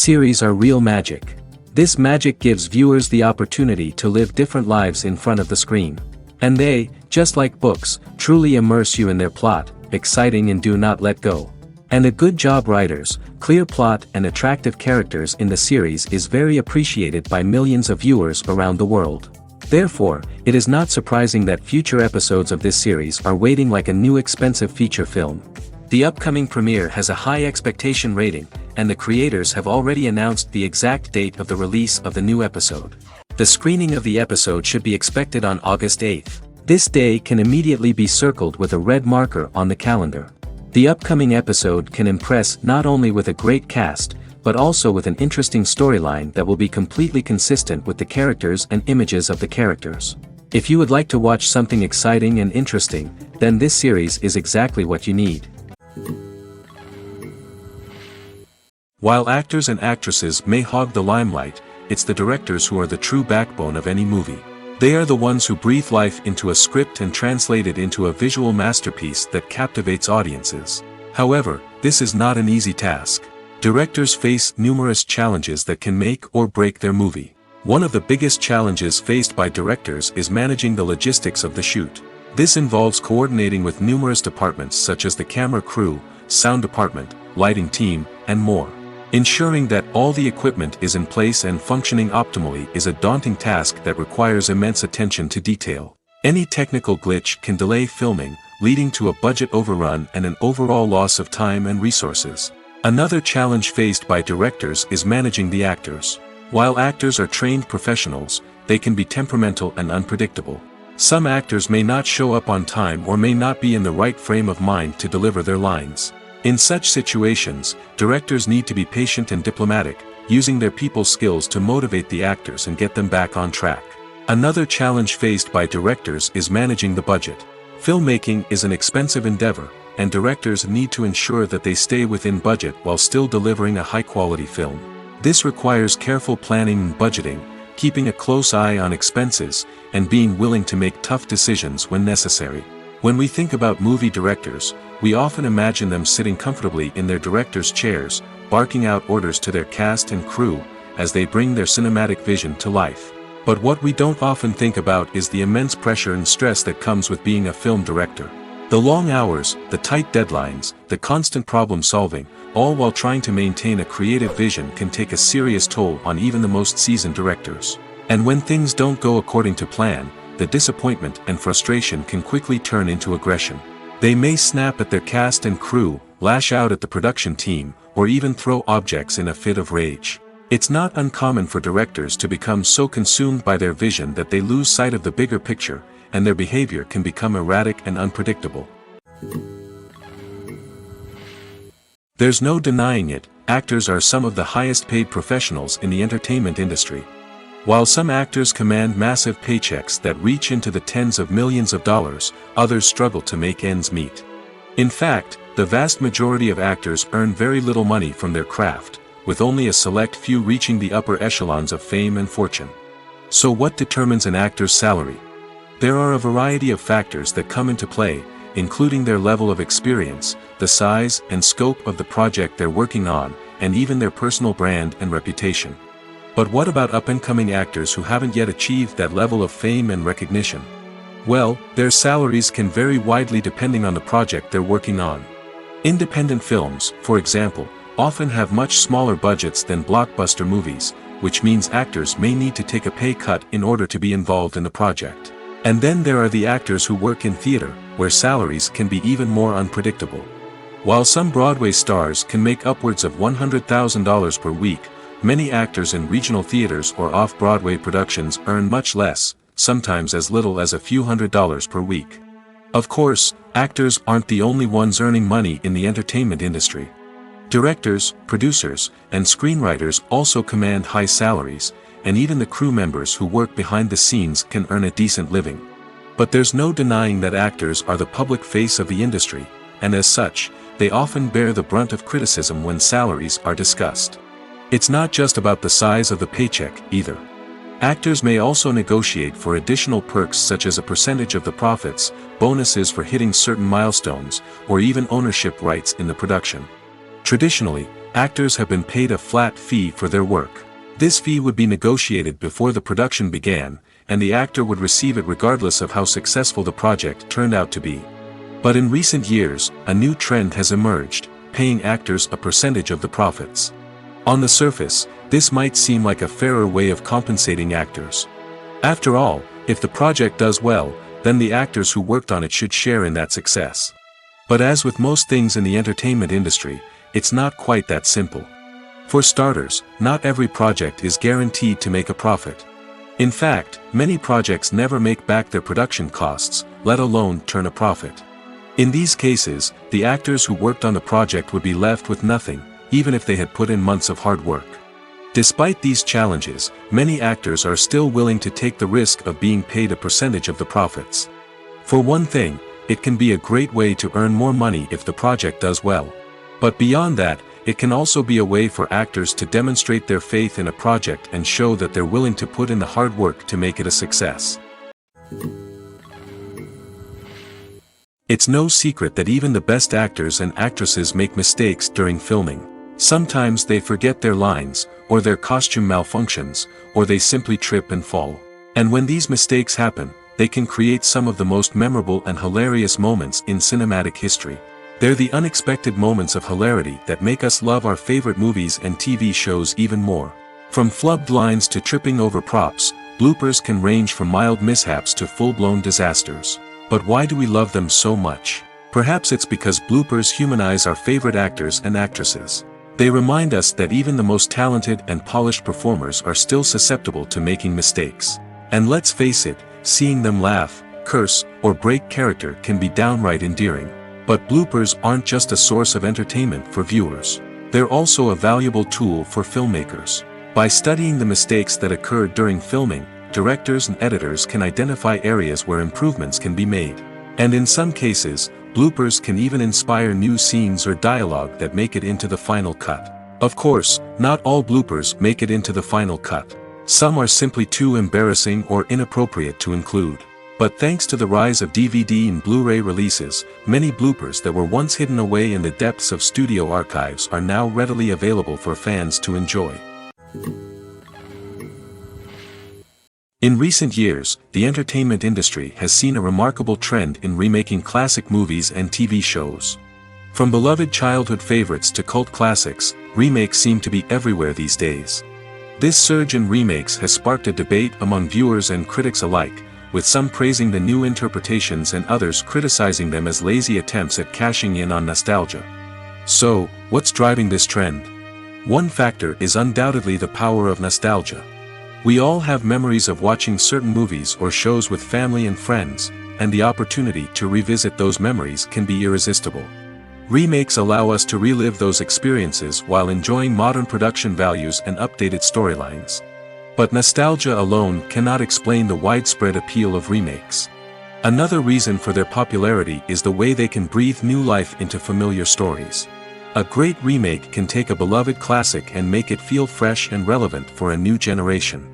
Series are real magic. This magic gives viewers the opportunity to live different lives in front of the screen. And they, just like books, truly immerse you in their plot, exciting and do not let go. And a good job writers, clear plot and attractive characters in the series is very appreciated by millions of viewers around the world. Therefore, it is not surprising that future episodes of this series are waiting like a new expensive feature film. The upcoming premiere has a high expectation rating, and the creators have already announced the exact date of the release of the new episode. The screening of the episode should be expected on August 8th. This day can immediately be circled with a red marker on the calendar. The upcoming episode can impress not only with a great cast, but also with an interesting storyline that will be completely consistent with the characters and images of the characters. If you would like to watch something exciting and interesting, then this series is exactly what you need. While actors and actresses may hog the limelight, it's the directors who are the true backbone of any movie. They are the ones who breathe life into a script and translate it into a visual masterpiece that captivates audiences. However, this is not an easy task. Directors face numerous challenges that can make or break their movie. One of the biggest challenges faced by directors is managing the logistics of the shoot. This involves coordinating with numerous departments such as the camera crew, sound department, lighting team, and more. Ensuring that all the equipment is in place and functioning optimally is a daunting task that requires immense attention to detail. Any technical glitch can delay filming, leading to a budget overrun and an overall loss of time and resources. Another challenge faced by directors is managing the actors. While actors are trained professionals, they can be temperamental and unpredictable. Some actors may not show up on time or may not be in the right frame of mind to deliver their lines. In such situations, directors need to be patient and diplomatic, using their people skills to motivate the actors and get them back on track. Another challenge faced by directors is managing the budget. Filmmaking is an expensive endeavor, and directors need to ensure that they stay within budget while still delivering a high-quality film. This requires careful planning and budgeting, keeping a close eye on expenses, and being willing to make tough decisions when necessary. When we think about movie directors, we often imagine them sitting comfortably in their director's chairs, barking out orders to their cast and crew, as they bring their cinematic vision to life. But what we don't often think about is the immense pressure and stress that comes with being a film director. The long hours, the tight deadlines, the constant problem solving, all while trying to maintain a creative vision can take a serious toll on even the most seasoned directors. And when things don't go according to plan, the disappointment and frustration can quickly turn into aggression. They may snap at their cast and crew, lash out at the production team, or even throw objects in a fit of rage. It's not uncommon for directors to become so consumed by their vision that they lose sight of the bigger picture, and their behavior can become erratic and unpredictable. There's no denying it, actors are some of the highest paid professionals in the entertainment industry. While some actors command massive paychecks that reach into the tens of millions of dollars, others struggle to make ends meet. In fact, the vast majority of actors earn very little money from their craft, with only a select few reaching the upper echelons of fame and fortune. So what determines an actor's salary? There are a variety of factors that come into play, including their level of experience, the size and scope of the project they're working on, and even their personal brand and reputation. But what about up-and-coming actors who haven't yet achieved that level of fame and recognition? Well, their salaries can vary widely depending on the project they're working on. Independent films, for example, often have much smaller budgets than blockbuster movies, which means actors may need to take a pay cut in order to be involved in the project. And then there are the actors who work in theater, where salaries can be even more unpredictable. While some Broadway stars can make upwards of $100,000 per week, many actors in regional theaters or off-Broadway productions earn much less, sometimes as little as a few $100s per week. Of course, actors aren't the only ones earning money in the entertainment industry. Directors, producers, and screenwriters also command high salaries, and even the crew members who work behind the scenes can earn a decent living. But there's no denying that actors are the public face of the industry, and as such, they often bear the brunt of criticism when salaries are discussed. It's not just about the size of the paycheck, either. Actors may also negotiate for additional perks such as a percentage of the profits, bonuses for hitting certain milestones, or even ownership rights in the production. Traditionally, actors have been paid a flat fee for their work. This fee would be negotiated before the production began, and the actor would receive it regardless of how successful the project turned out to be. But in recent years, a new trend has emerged, paying actors a percentage of the profits. On the surface, this might seem like a fairer way of compensating actors. After all, if the project does well, then the actors who worked on it should share in that success. But as with most things in the entertainment industry, it's not quite that simple. For starters, not every project is guaranteed to make a profit. In fact, many projects never make back their production costs, let alone turn a profit. In these cases, the actors who worked on the project would be left with nothing, even if they had put in months of hard work. Despite these challenges, many actors are still willing to take the risk of being paid a percentage of the profits. For one thing, it can be a great way to earn more money if the project does well. But beyond that, it can also be a way for actors to demonstrate their faith in a project and show that they're willing to put in the hard work to make it a success. It's no secret that even the best actors and actresses make mistakes during filming. Sometimes they forget their lines, or their costume malfunctions, or they simply trip and fall. And when these mistakes happen, they can create some of the most memorable and hilarious moments in cinematic history. They're the unexpected moments of hilarity that make us love our favorite movies and TV shows even more. From flubbed lines to tripping over props, bloopers can range from mild mishaps to full-blown disasters. But why do we love them so much? Perhaps it's because bloopers humanize our favorite actors and actresses. They remind us that even the most talented and polished performers are still susceptible to making mistakes. And let's face it, seeing them laugh, curse, or break character can be downright endearing. But bloopers aren't just a source of entertainment for viewers. They're also a valuable tool for filmmakers. By studying the mistakes that occurred during filming, directors and editors can identify areas where improvements can be made. And in some cases, bloopers can even inspire new scenes or dialogue that make it into the final cut. Of course, not all bloopers make it into the final cut. Some are simply too embarrassing or inappropriate to include. But thanks to the rise of DVD and Blu-ray releases, many bloopers that were once hidden away in the depths of studio archives are now readily available for fans to enjoy. In recent years, the entertainment industry has seen a remarkable trend in remaking classic movies and TV shows. From beloved childhood favorites to cult classics, remakes seem to be everywhere these days. This surge in remakes has sparked a debate among viewers and critics alike, with some praising the new interpretations and others criticizing them as lazy attempts at cashing in on nostalgia. So, what's driving this trend? One factor is undoubtedly the power of nostalgia. We all have memories of watching certain movies or shows with family and friends, and the opportunity to revisit those memories can be irresistible. Remakes allow us to relive those experiences while enjoying modern production values and updated storylines. But nostalgia alone cannot explain the widespread appeal of remakes. Another reason for their popularity is the way they can breathe new life into familiar stories. A great remake can take a beloved classic and make it feel fresh and relevant for a new generation.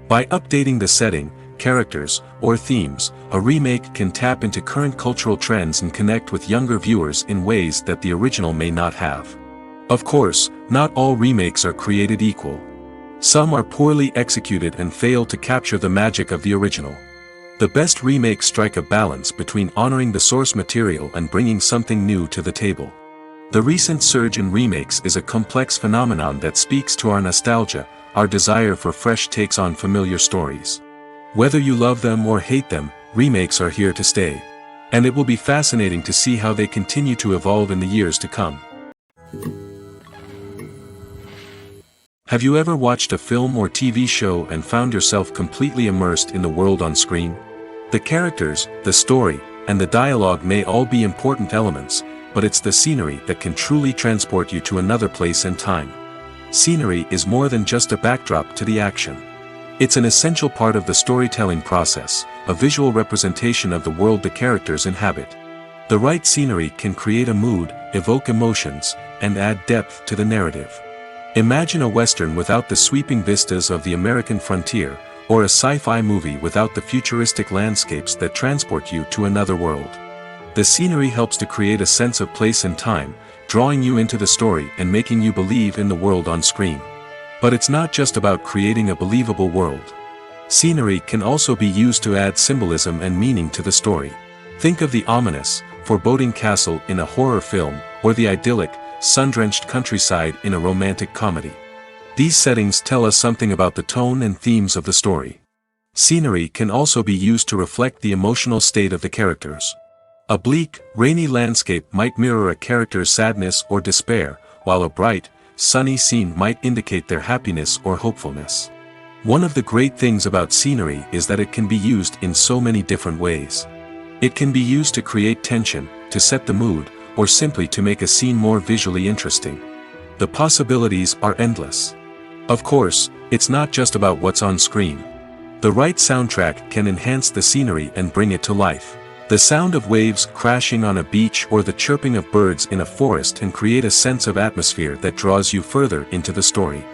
By updating the setting, characters, or themes, a remake can tap into current cultural trends and connect with younger viewers in ways that the original may not have. Of course, not all remakes are created equal. Some are poorly executed and fail to capture the magic of the original. The best remakes strike a balance between honoring the source material and bringing something new to the table. The recent surge in remakes is a complex phenomenon that speaks to our nostalgia, our desire for fresh takes on familiar stories. Whether you love them or hate them, remakes are here to stay. And it will be fascinating to see how they continue to evolve in the years to come. Have you ever watched a film or TV show and found yourself completely immersed in the world on screen? The characters, the story, and the dialogue may all be important elements, but it's the scenery that can truly transport you to another place and time. Scenery is more than just a backdrop to the action. It's an essential part of the storytelling process, a visual representation of the world the characters inhabit. The right scenery can create a mood, evoke emotions, and add depth to the narrative. Imagine a Western without the sweeping vistas of the American frontier, or a sci-fi movie without the futuristic landscapes that transport you to another world. The scenery helps to create a sense of place and time, drawing you into the story and making you believe in the world on screen. But it's not just about creating a believable world. Scenery can also be used to add symbolism and meaning to the story. Think of the ominous, foreboding castle in a horror film, or the idyllic, sun-drenched countryside in a romantic comedy. These settings tell us something about the tone and themes of the story. Scenery can also be used to reflect the emotional state of the characters. A bleak, rainy landscape might mirror a character's sadness or despair, while a bright, sunny scene might indicate their happiness or hopefulness. One of the great things about scenery is that it can be used in so many different ways. It can be used to create tension, to set the mood, or simply to make a scene more visually interesting. The possibilities are endless. Of course, it's not just about what's on screen. The right soundtrack can enhance the scenery and bring it to life. The sound of waves crashing on a beach or the chirping of birds in a forest can create a sense of atmosphere that draws you further into the story.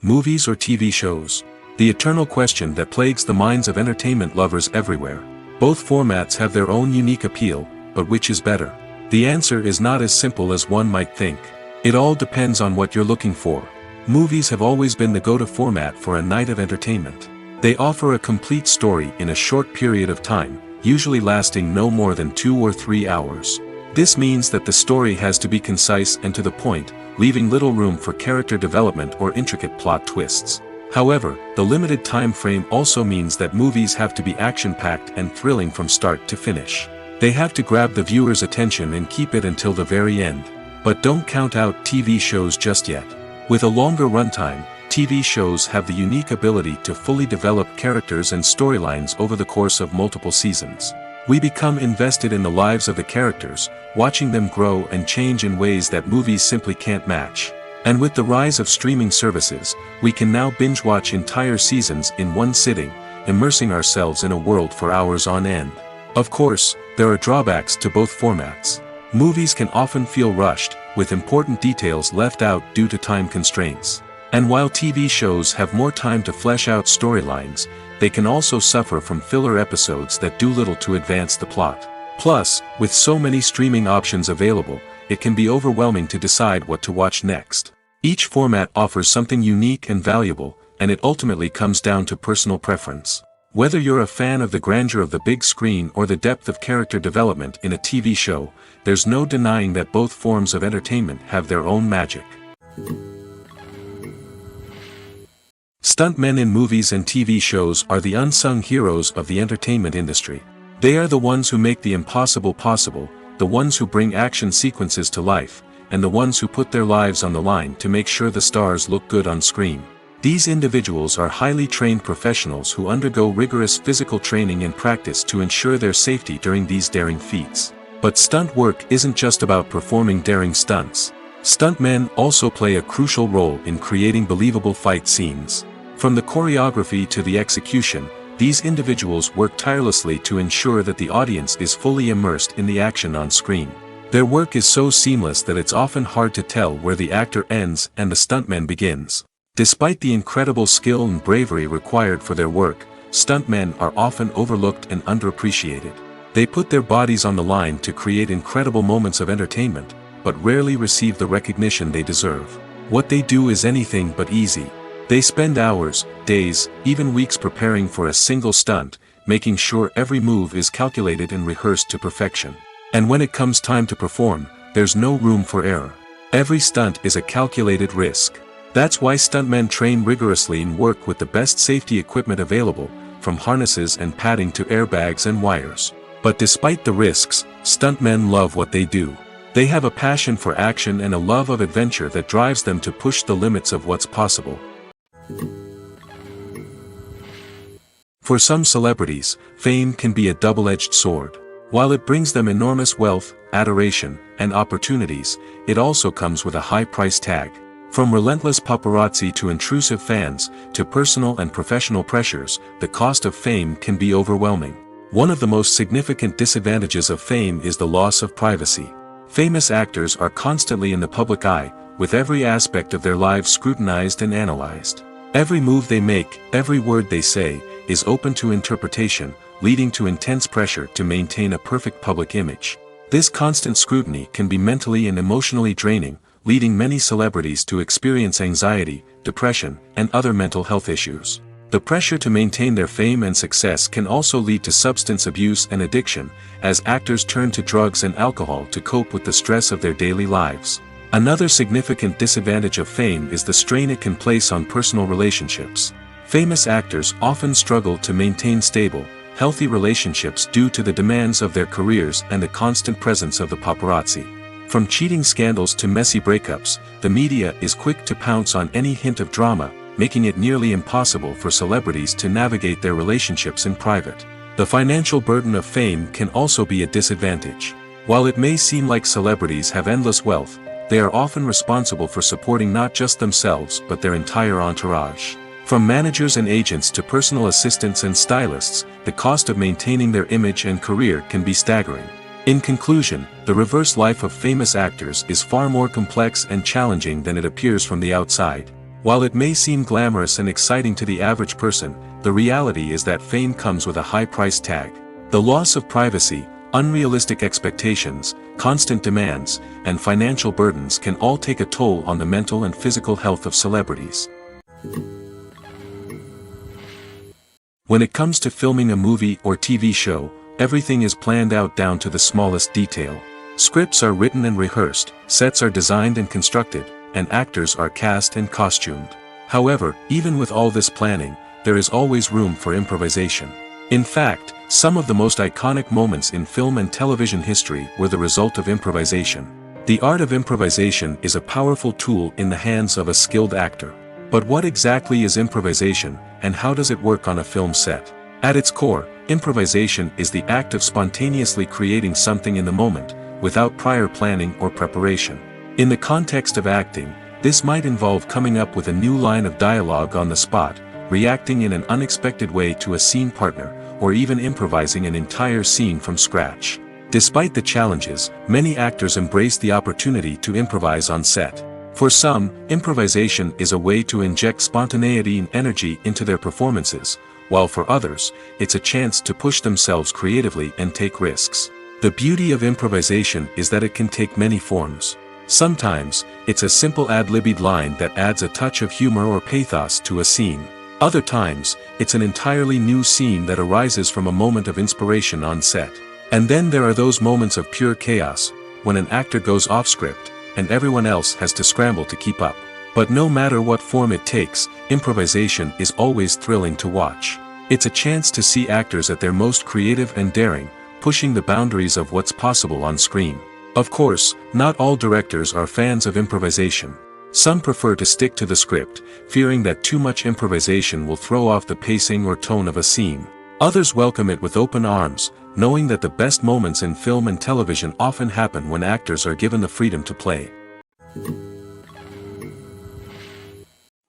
Movies or TV shows? The eternal question that plagues the minds of entertainment lovers everywhere. Both formats have their own unique appeal, but which is better? The answer is not as simple as one might think. It all depends on what you're looking for. Movies have always been the go-to format for a night of entertainment. They offer a complete story in a short period of time, usually lasting no more than 2 or 3 hours. This means that the story has to be concise and to the point, leaving little room for character development or intricate plot twists. However, the limited time frame also means that movies have to be action-packed and thrilling from start to finish. They have to grab the viewer's attention and keep it until the very end. But don't count out TV shows just yet. With a longer runtime, TV shows have the unique ability to fully develop characters and storylines over the course of multiple seasons. We become invested in the lives of the characters, watching them grow and change in ways that movies simply can't match. And with the rise of streaming services, we can now binge-watch entire seasons in one sitting, immersing ourselves in a world for hours on end. Of course, there are drawbacks to both formats. Movies can often feel rushed, with important details left out due to time constraints. And while TV shows have more time to flesh out storylines, they can also suffer from filler episodes that do little to advance the plot. Plus, with so many streaming options available, it can be overwhelming to decide what to watch next. Each format offers something unique and valuable, and it ultimately comes down to personal preference. Whether you're a fan of the grandeur of the big screen or the depth of character development in a TV show, there's no denying that both forms of entertainment have their own magic. Stuntmen in movies and TV shows are the unsung heroes of the entertainment industry. They are the ones who make the impossible possible, the ones who bring action sequences to life, and the ones who put their lives on the line to make sure the stars look good on screen. These individuals are highly trained professionals who undergo rigorous physical training and practice to ensure their safety during these daring feats. But stunt work isn't just about performing daring stunts. Stuntmen also play a crucial role in creating believable fight scenes. From the choreography to the execution, these individuals work tirelessly to ensure that the audience is fully immersed in the action on screen. Their work is so seamless that it's often hard to tell where the actor ends and the stuntman begins. Despite the incredible skill and bravery required for their work, stuntmen are often overlooked and underappreciated. They put their bodies on the line to create incredible moments of entertainment, but rarely receive the recognition they deserve. What they do is anything but easy. They spend hours, days, even weeks preparing for a single stunt, making sure every move is calculated and rehearsed to perfection. And when it comes time to perform, there's no room for error. Every stunt is a calculated risk. That's why stuntmen train rigorously and work with the best safety equipment available, from harnesses and padding to airbags and wires. But despite the risks, stuntmen love what they do. They have a passion for action and a love of adventure that drives them to push the limits of what's possible. For some celebrities, fame can be a double-edged sword. While it brings them enormous wealth, adoration, and opportunities, it also comes with a high price tag. From relentless paparazzi to intrusive fans, to personal and professional pressures, the cost of fame can be overwhelming. One of the most significant disadvantages of fame is the loss of privacy. Famous actors are constantly in the public eye, with every aspect of their lives scrutinized and analyzed. Every move they make, every word they say, is open to interpretation, leading to intense pressure to maintain a perfect public image. This constant scrutiny can be mentally and emotionally draining, leading many celebrities to experience anxiety, depression, and other mental health issues. The pressure to maintain their fame and success can also lead to substance abuse and addiction, as actors turn to drugs and alcohol to cope with the stress of their daily lives. Another significant disadvantage of fame is the strain it can place on personal relationships. Famous actors often struggle to maintain stable, healthy relationships due to the demands of their careers and the constant presence of the paparazzi. From cheating scandals to messy breakups, the media is quick to pounce on any hint of drama, making it nearly impossible for celebrities to navigate their relationships in private. The financial burden of fame can also be a disadvantage. While it may seem like celebrities have endless wealth, they are often responsible for supporting not just themselves but their entire entourage. From managers and agents to personal assistants and stylists, the cost of maintaining their image and career can be staggering. In conclusion, the reverse life of famous actors is far more complex and challenging than it appears from the outside. While it may seem glamorous and exciting to the average person, the reality is that fame comes with a high price tag. The loss of privacy, unrealistic expectations, constant demands, and financial burdens can all take a toll on the mental and physical health of celebrities. When it comes to filming a movie or TV show, everything is planned out down to the smallest detail. Scripts are written and rehearsed, sets are designed and constructed, and actors are cast and costumed. However, even with all this planning, there is always room for improvisation. In fact, some of the most iconic moments in film and television history were the result of improvisation. The art of improvisation is a powerful tool in the hands of a skilled actor. But what exactly is improvisation, and how does it work on a film set? At its core, improvisation is the act of spontaneously creating something in the moment, without prior planning or preparation. In the context of acting, this might involve coming up with a new line of dialogue on the spot, reacting in an unexpected way to a scene partner, or even improvising an entire scene from scratch. Despite the challenges, many actors embrace the opportunity to improvise on set. For some, improvisation is a way to inject spontaneity and energy into their performances, while for others, it's a chance to push themselves creatively and take risks. The beauty of improvisation is that it can take many forms. Sometimes, it's a simple ad-libbed line that adds a touch of humor or pathos to a scene. Other times, it's an entirely new scene that arises from a moment of inspiration on set. And then there are those moments of pure chaos, when an actor goes off script, and everyone else has to scramble to keep up. But no matter what form it takes, improvisation is always thrilling to watch. It's a chance to see actors at their most creative and daring, pushing the boundaries of what's possible on screen. Of course, not all directors are fans of improvisation. Some prefer to stick to the script, fearing that too much improvisation will throw off the pacing or tone of a scene. Others welcome it with open arms, knowing that the best moments in film and television often happen when actors are given the freedom to play.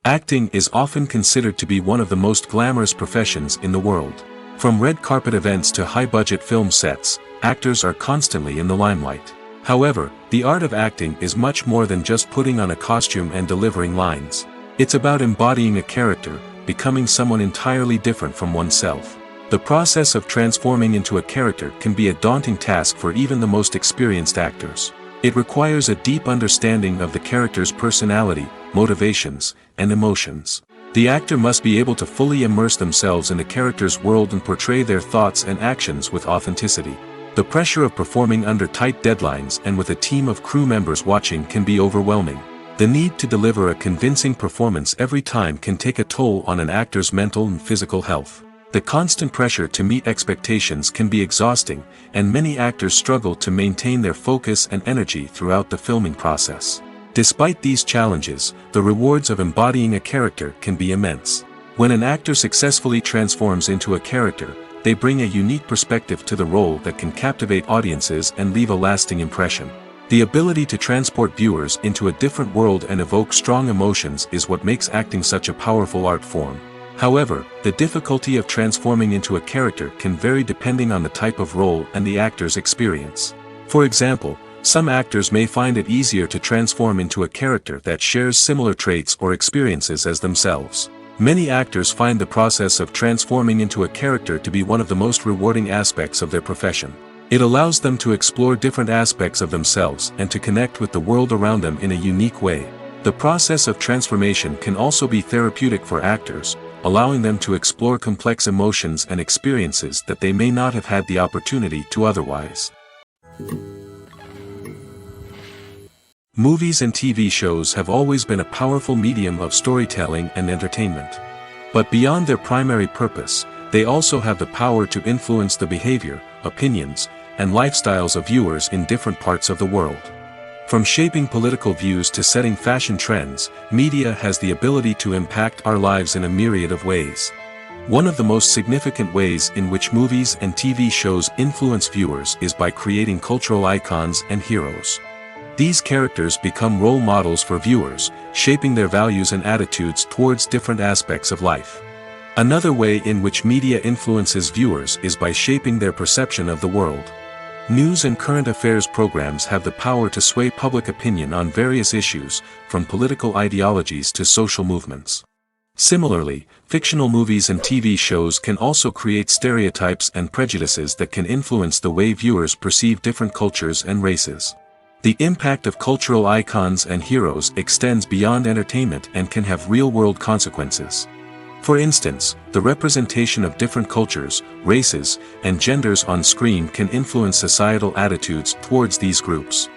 Acting is often considered to be one of the most glamorous professions in the world. From red carpet events to high-budget film sets, actors are constantly in the limelight. However, the art of acting is much more than just putting on a costume and delivering lines. It's about embodying a character, becoming someone entirely different from oneself. The process of transforming into a character can be a daunting task for even the most experienced actors. It requires a deep understanding of the character's personality, motivations, and emotions. The actor must be able to fully immerse themselves in the character's world and portray their thoughts and actions with authenticity. The pressure of performing under tight deadlines and with a team of crew members watching can be overwhelming. The need to deliver a convincing performance every time can take a toll on an actor's mental and physical health. The constant pressure to meet expectations can be exhausting, and many actors struggle to maintain their focus and energy throughout the filming process. Despite these challenges, the rewards of embodying a character can be immense. When an actor successfully transforms into a character, they bring a unique perspective to the role that can captivate audiences and leave a lasting impression. The ability to transport viewers into a different world and evoke strong emotions is what makes acting such a powerful art form. However, the difficulty of transforming into a character can vary depending on the type of role and the actor's experience. For example, some actors may find it easier to transform into a character that shares similar traits or experiences as themselves. Many actors find the process of transforming into a character to be one of the most rewarding aspects of their profession. It allows them to explore different aspects of themselves and to connect with the world around them in a unique way. The process of transformation can also be therapeutic for actors, allowing them to explore complex emotions and experiences that they may not have had the opportunity to otherwise. Movies and TV shows have always been a powerful medium of storytelling and entertainment. But beyond their primary purpose, they also have the power to influence the behavior, opinions, and lifestyles of viewers in different parts of the world. From shaping political views to setting fashion trends, media has the ability to impact our lives in a myriad of ways. One of the most significant ways in which movies and TV shows influence viewers is by creating cultural icons and heroes. These characters become role models for viewers, shaping their values and attitudes towards different aspects of life. Another way in which media influences viewers is by shaping their perception of the world. News and current affairs programs have the power to sway public opinion on various issues, from political ideologies to social movements. Similarly, fictional movies and TV shows can also create stereotypes and prejudices that can influence the way viewers perceive different cultures and races. The impact of cultural icons and heroes extends beyond entertainment and can have real-world consequences. For instance, the representation of different cultures, races, and genders on screen can influence societal attitudes towards these groups.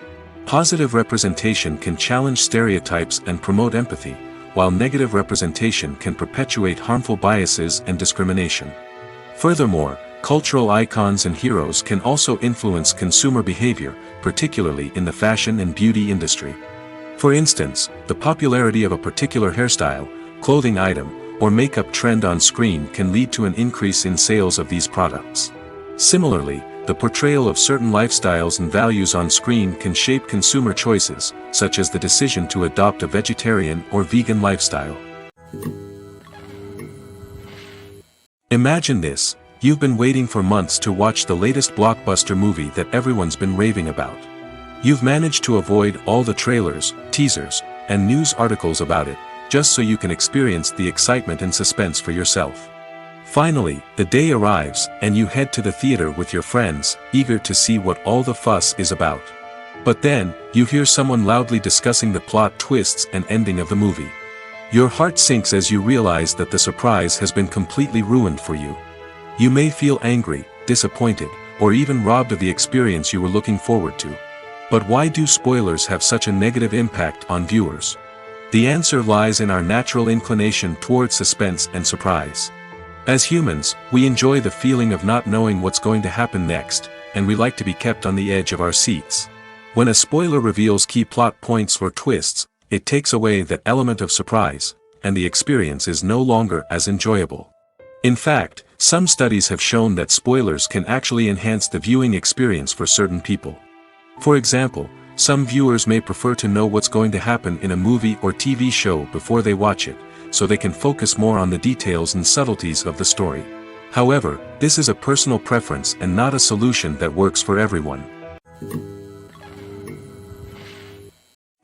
Positive representation can challenge stereotypes and promote empathy, while negative representation can perpetuate harmful biases and discrimination. Furthermore, cultural icons and heroes can also influence consumer behavior, particularly in the fashion and beauty industry. For instance, the popularity of a particular hairstyle, clothing item, or makeup trend on screen can lead to an increase in sales of these products. Similarly, the portrayal of certain lifestyles and values on screen can shape consumer choices, such as the decision to adopt a vegetarian or vegan lifestyle. Imagine this: you've been waiting for months to watch the latest blockbuster movie that everyone's been raving about. You've managed to avoid all the trailers, teasers, and news articles about it, just so you can experience the excitement and suspense for yourself. Finally, the day arrives, and you head to the theater with your friends, eager to see what all the fuss is about. But then, you hear someone loudly discussing the plot twists and ending of the movie. Your heart sinks as you realize that the surprise has been completely ruined for you. You may feel angry, disappointed, or even robbed of the experience you were looking forward to. But why do spoilers have such a negative impact on viewers? The answer lies in our natural inclination towards suspense and surprise. As humans, we enjoy the feeling of not knowing what's going to happen next, and we like to be kept on the edge of our seats. When a spoiler reveals key plot points or twists, it takes away that element of surprise, and the experience is no longer as enjoyable. In fact, some studies have shown that spoilers can actually enhance the viewing experience for certain people. For example, some viewers may prefer to know what's going to happen in a movie or TV show before they watch it, so they can focus more on the details and subtleties of the story. However, this is a personal preference and not a solution that works for everyone.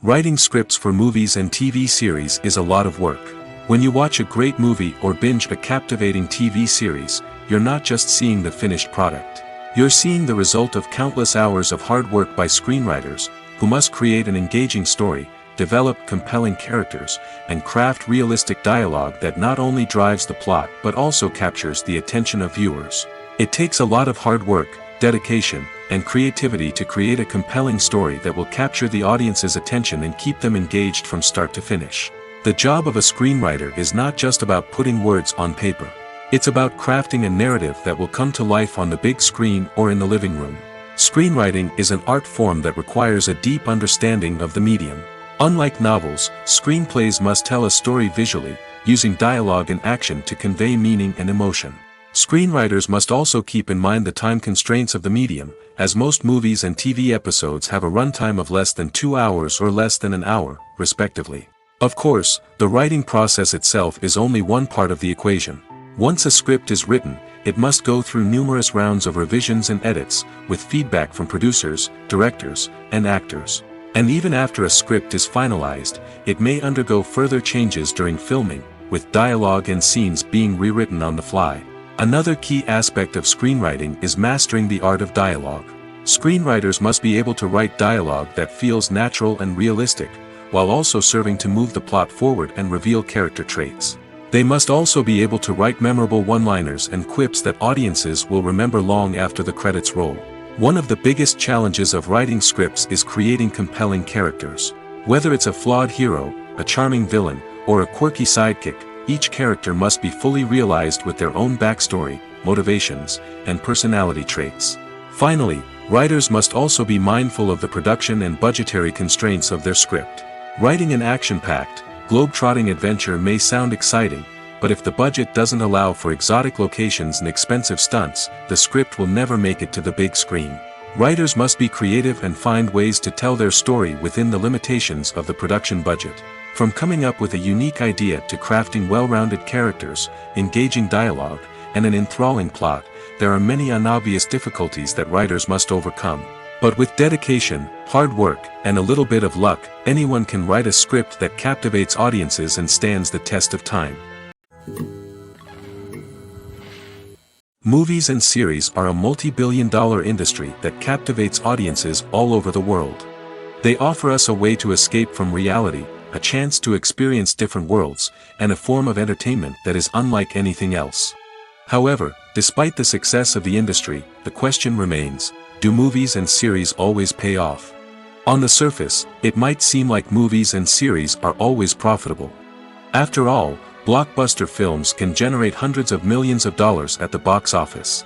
Writing scripts for movies and TV series is a lot of work. When you watch a great movie or binge a captivating TV series, you're not just seeing the finished product. You're seeing the result of countless hours of hard work by screenwriters, who must create an engaging story, develop compelling characters, and craft realistic dialogue that not only drives the plot but also captures the attention of viewers. It takes a lot of hard work, dedication, and creativity to create a compelling story that will capture the audience's attention and keep them engaged from start to finish. The job of a screenwriter is not just about putting words on paper. It's about crafting a narrative that will come to life on the big screen or in the living room. Screenwriting is an art form that requires a deep understanding of the medium. Unlike novels, screenplays must tell a story visually, using dialogue and action to convey meaning and emotion. Screenwriters must also keep in mind the time constraints of the medium, as most movies and TV episodes have a runtime of less than 2 hours or less than an hour, respectively. Of course, the writing process itself is only one part of the equation. Once a script is written, it must go through numerous rounds of revisions and edits, with feedback from producers, directors, and actors. And even after a script is finalized, it may undergo further changes during filming, with dialogue and scenes being rewritten on the fly. Another key aspect of screenwriting is mastering the art of dialogue. Screenwriters must be able to write dialogue that feels natural and realistic, while also serving to move the plot forward and reveal character traits. They must also be able to write memorable one-liners and quips that audiences will remember long after the credits roll. One of the biggest challenges of writing scripts is creating compelling characters. Whether it's a flawed hero, a charming villain, or a quirky sidekick, each character must be fully realized with their own backstory, motivations, and personality traits. Finally, writers must also be mindful of the production and budgetary constraints of their script. Writing an action-packed, globe-trotting adventure may sound exciting, but if the budget doesn't allow for exotic locations and expensive stunts, the script will never make it to the big screen. Writers must be creative and find ways to tell their story within the limitations of the production budget. From coming up with a unique idea to crafting well-rounded characters, engaging dialogue, and an enthralling plot, there are many unobvious difficulties that writers must overcome. But with dedication, hard work, and a little bit of luck, anyone can write a script that captivates audiences and stands the test of time. Movies and series are a multi-billion-dollar industry that captivates audiences all over the world. They offer us a way to escape from reality, a chance to experience different worlds, and a form of entertainment that is unlike anything else. However, despite the success of the industry, the question remains, do movies and series always pay off? On the surface, it might seem like movies and series are always profitable. After all, blockbuster films can generate hundreds of millions of dollars at the box office.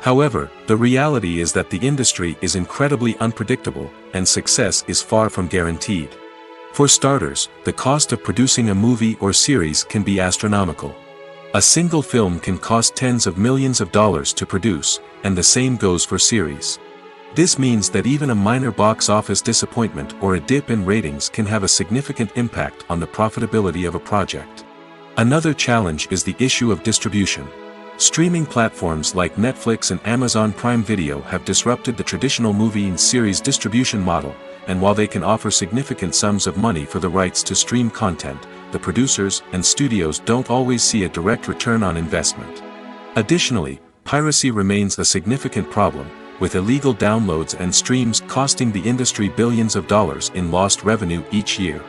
However, the reality is that the industry is incredibly unpredictable, and success is far from guaranteed. For starters, the cost of producing a movie or series can be astronomical. A single film can cost tens of millions of dollars to produce, and the same goes for series. This means that even a minor box office disappointment or a dip in ratings can have a significant impact on the profitability of a project. Another challenge is the issue of distribution. Streaming platforms like Netflix and Amazon Prime Video have disrupted the traditional movie and series distribution model, and while they can offer significant sums of money for the rights to stream content, the producers and studios don't always see a direct return on investment. Additionally, piracy remains a significant problem, with illegal downloads and streams costing the industry billions of dollars in lost revenue each year.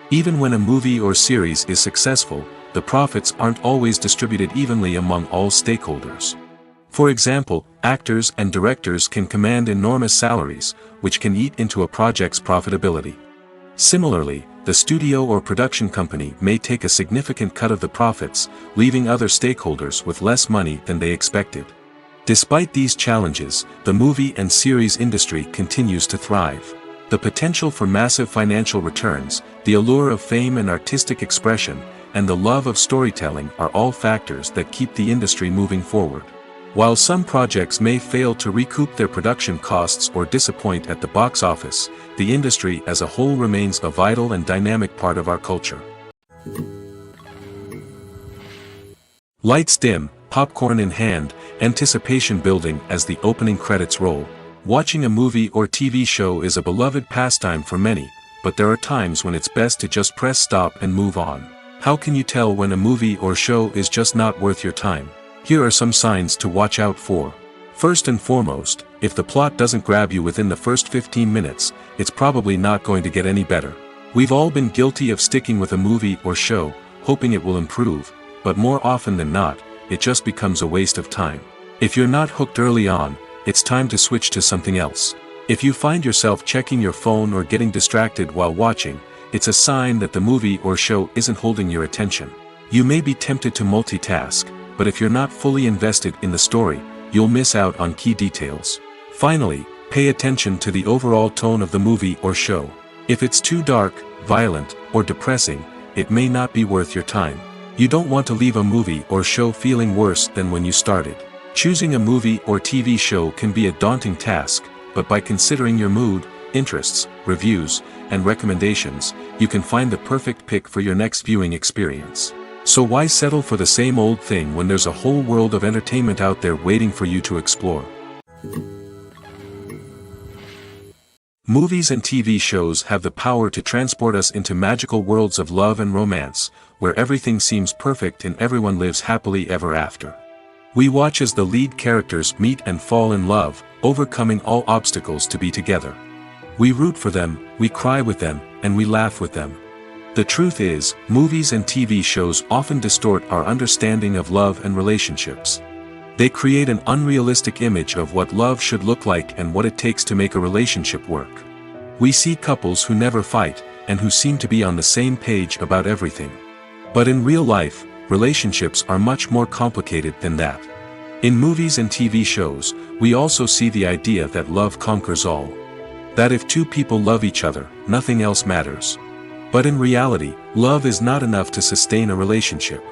Even when a movie or series is successful, the profits aren't always distributed evenly among all stakeholders. For example, actors and directors can command enormous salaries, which can eat into a project's profitability. Similarly, the studio or production company may take a significant cut of the profits, leaving other stakeholders with less money than they expected. Despite these challenges, the movie and series industry continues to thrive. The potential for massive financial returns, the allure of fame and artistic expression, and the love of storytelling are all factors that keep the industry moving forward. While some projects may fail to recoup their production costs or disappoint at the box office, the industry as a whole remains a vital and dynamic part of our culture. Lights dim, popcorn in hand, anticipation building as the opening credits roll. Watching a movie or TV show is a beloved pastime for many, but there are times when it's best to just press stop and move on. How can you tell when a movie or show is just not worth your time? Here are some signs to watch out for. First and foremost, if the plot doesn't grab you within the first 15 minutes, it's probably not going to get any better. We've all been guilty of sticking with a movie or show, hoping it will improve, but more often than not, it just becomes a waste of time. If you're not hooked early on, it's time to switch to something else. If you find yourself checking your phone or getting distracted while watching, it's a sign that the movie or show isn't holding your attention. You may be tempted to multitask, but if you're not fully invested in the story, you'll miss out on key details. Finally, pay attention to the overall tone of the movie or show. If it's too dark, violent, or depressing, it may not be worth your time. You don't want to leave a movie or show feeling worse than when you started. Choosing a movie or TV show can be a daunting task, but by considering your mood, interests, reviews, and recommendations, you can find the perfect pick for your next viewing experience. So why settle for the same old thing when there's a whole world of entertainment out there waiting for you to explore? Movies and TV shows have the power to transport us into magical worlds of love and romance, where everything seems perfect and everyone lives happily ever after. We watch as the lead characters meet and fall in love, overcoming all obstacles to be together. We root for them, we cry with them, and we laugh with them. The truth is, movies and TV shows often distort our understanding of love and relationships. They create an unrealistic image of what love should look like and what it takes to make a relationship work. We see couples who never fight, and who seem to be on the same page about everything. But in real life, relationships are much more complicated than that. In movies and TV shows, we also see the idea that love conquers all. That if two people love each other, nothing else matters. But in reality, love is not enough to sustain a relationship.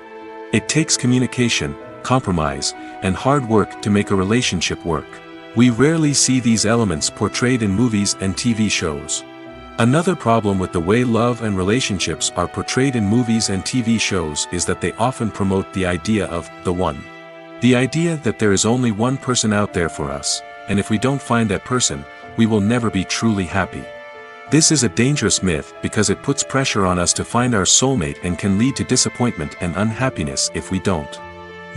It takes communication, compromise, and hard work to make a relationship work. We rarely see these elements portrayed in movies and TV shows. Another problem with the way love and relationships are portrayed in movies and TV shows is that they often promote the idea of the one. The idea that there is only one person out there for us, and if we don't find that person, we will never be truly happy. This is a dangerous myth because it puts pressure on us to find our soulmate and can lead to disappointment and unhappiness if we don't.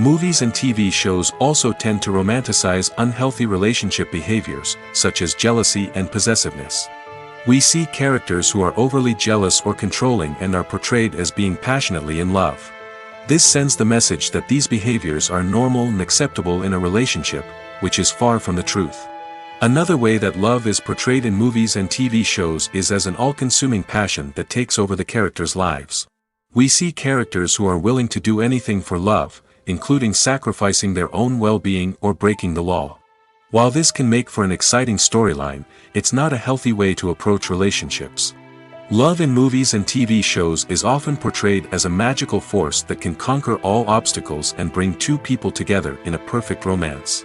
Movies and TV shows also tend to romanticize unhealthy relationship behaviors, such as jealousy and possessiveness. We see characters who are overly jealous or controlling and are portrayed as being passionately in love. This sends the message that these behaviors are normal and acceptable in a relationship, which is far from the truth. Another way that love is portrayed in movies and TV shows is as an all-consuming passion that takes over the characters' lives. We see characters who are willing to do anything for love, including sacrificing their own well-being or breaking the law. While this can make for an exciting storyline, it's not a healthy way to approach relationships. Love in movies and TV shows is often portrayed as a magical force that can conquer all obstacles and bring two people together in a perfect romance.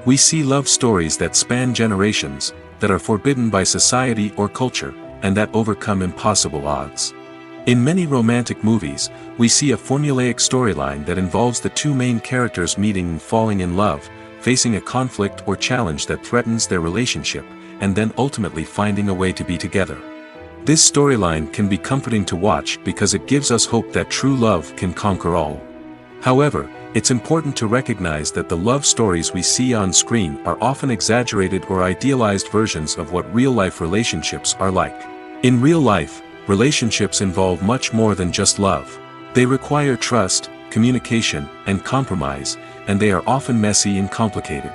We see love stories that span generations, that are forbidden by society or culture, and that overcome impossible odds. In many romantic movies, we see a formulaic storyline that involves the two main characters meeting and falling in love, facing a conflict or challenge that threatens their relationship, and then ultimately finding a way to be together. This storyline can be comforting to watch because it gives us hope that true love can conquer all. However, it's important to recognize that the love stories we see on screen are often exaggerated or idealized versions of what real-life relationships are like. In real life, relationships involve much more than just love. They require trust, communication, and compromise, and they are often messy and complicated.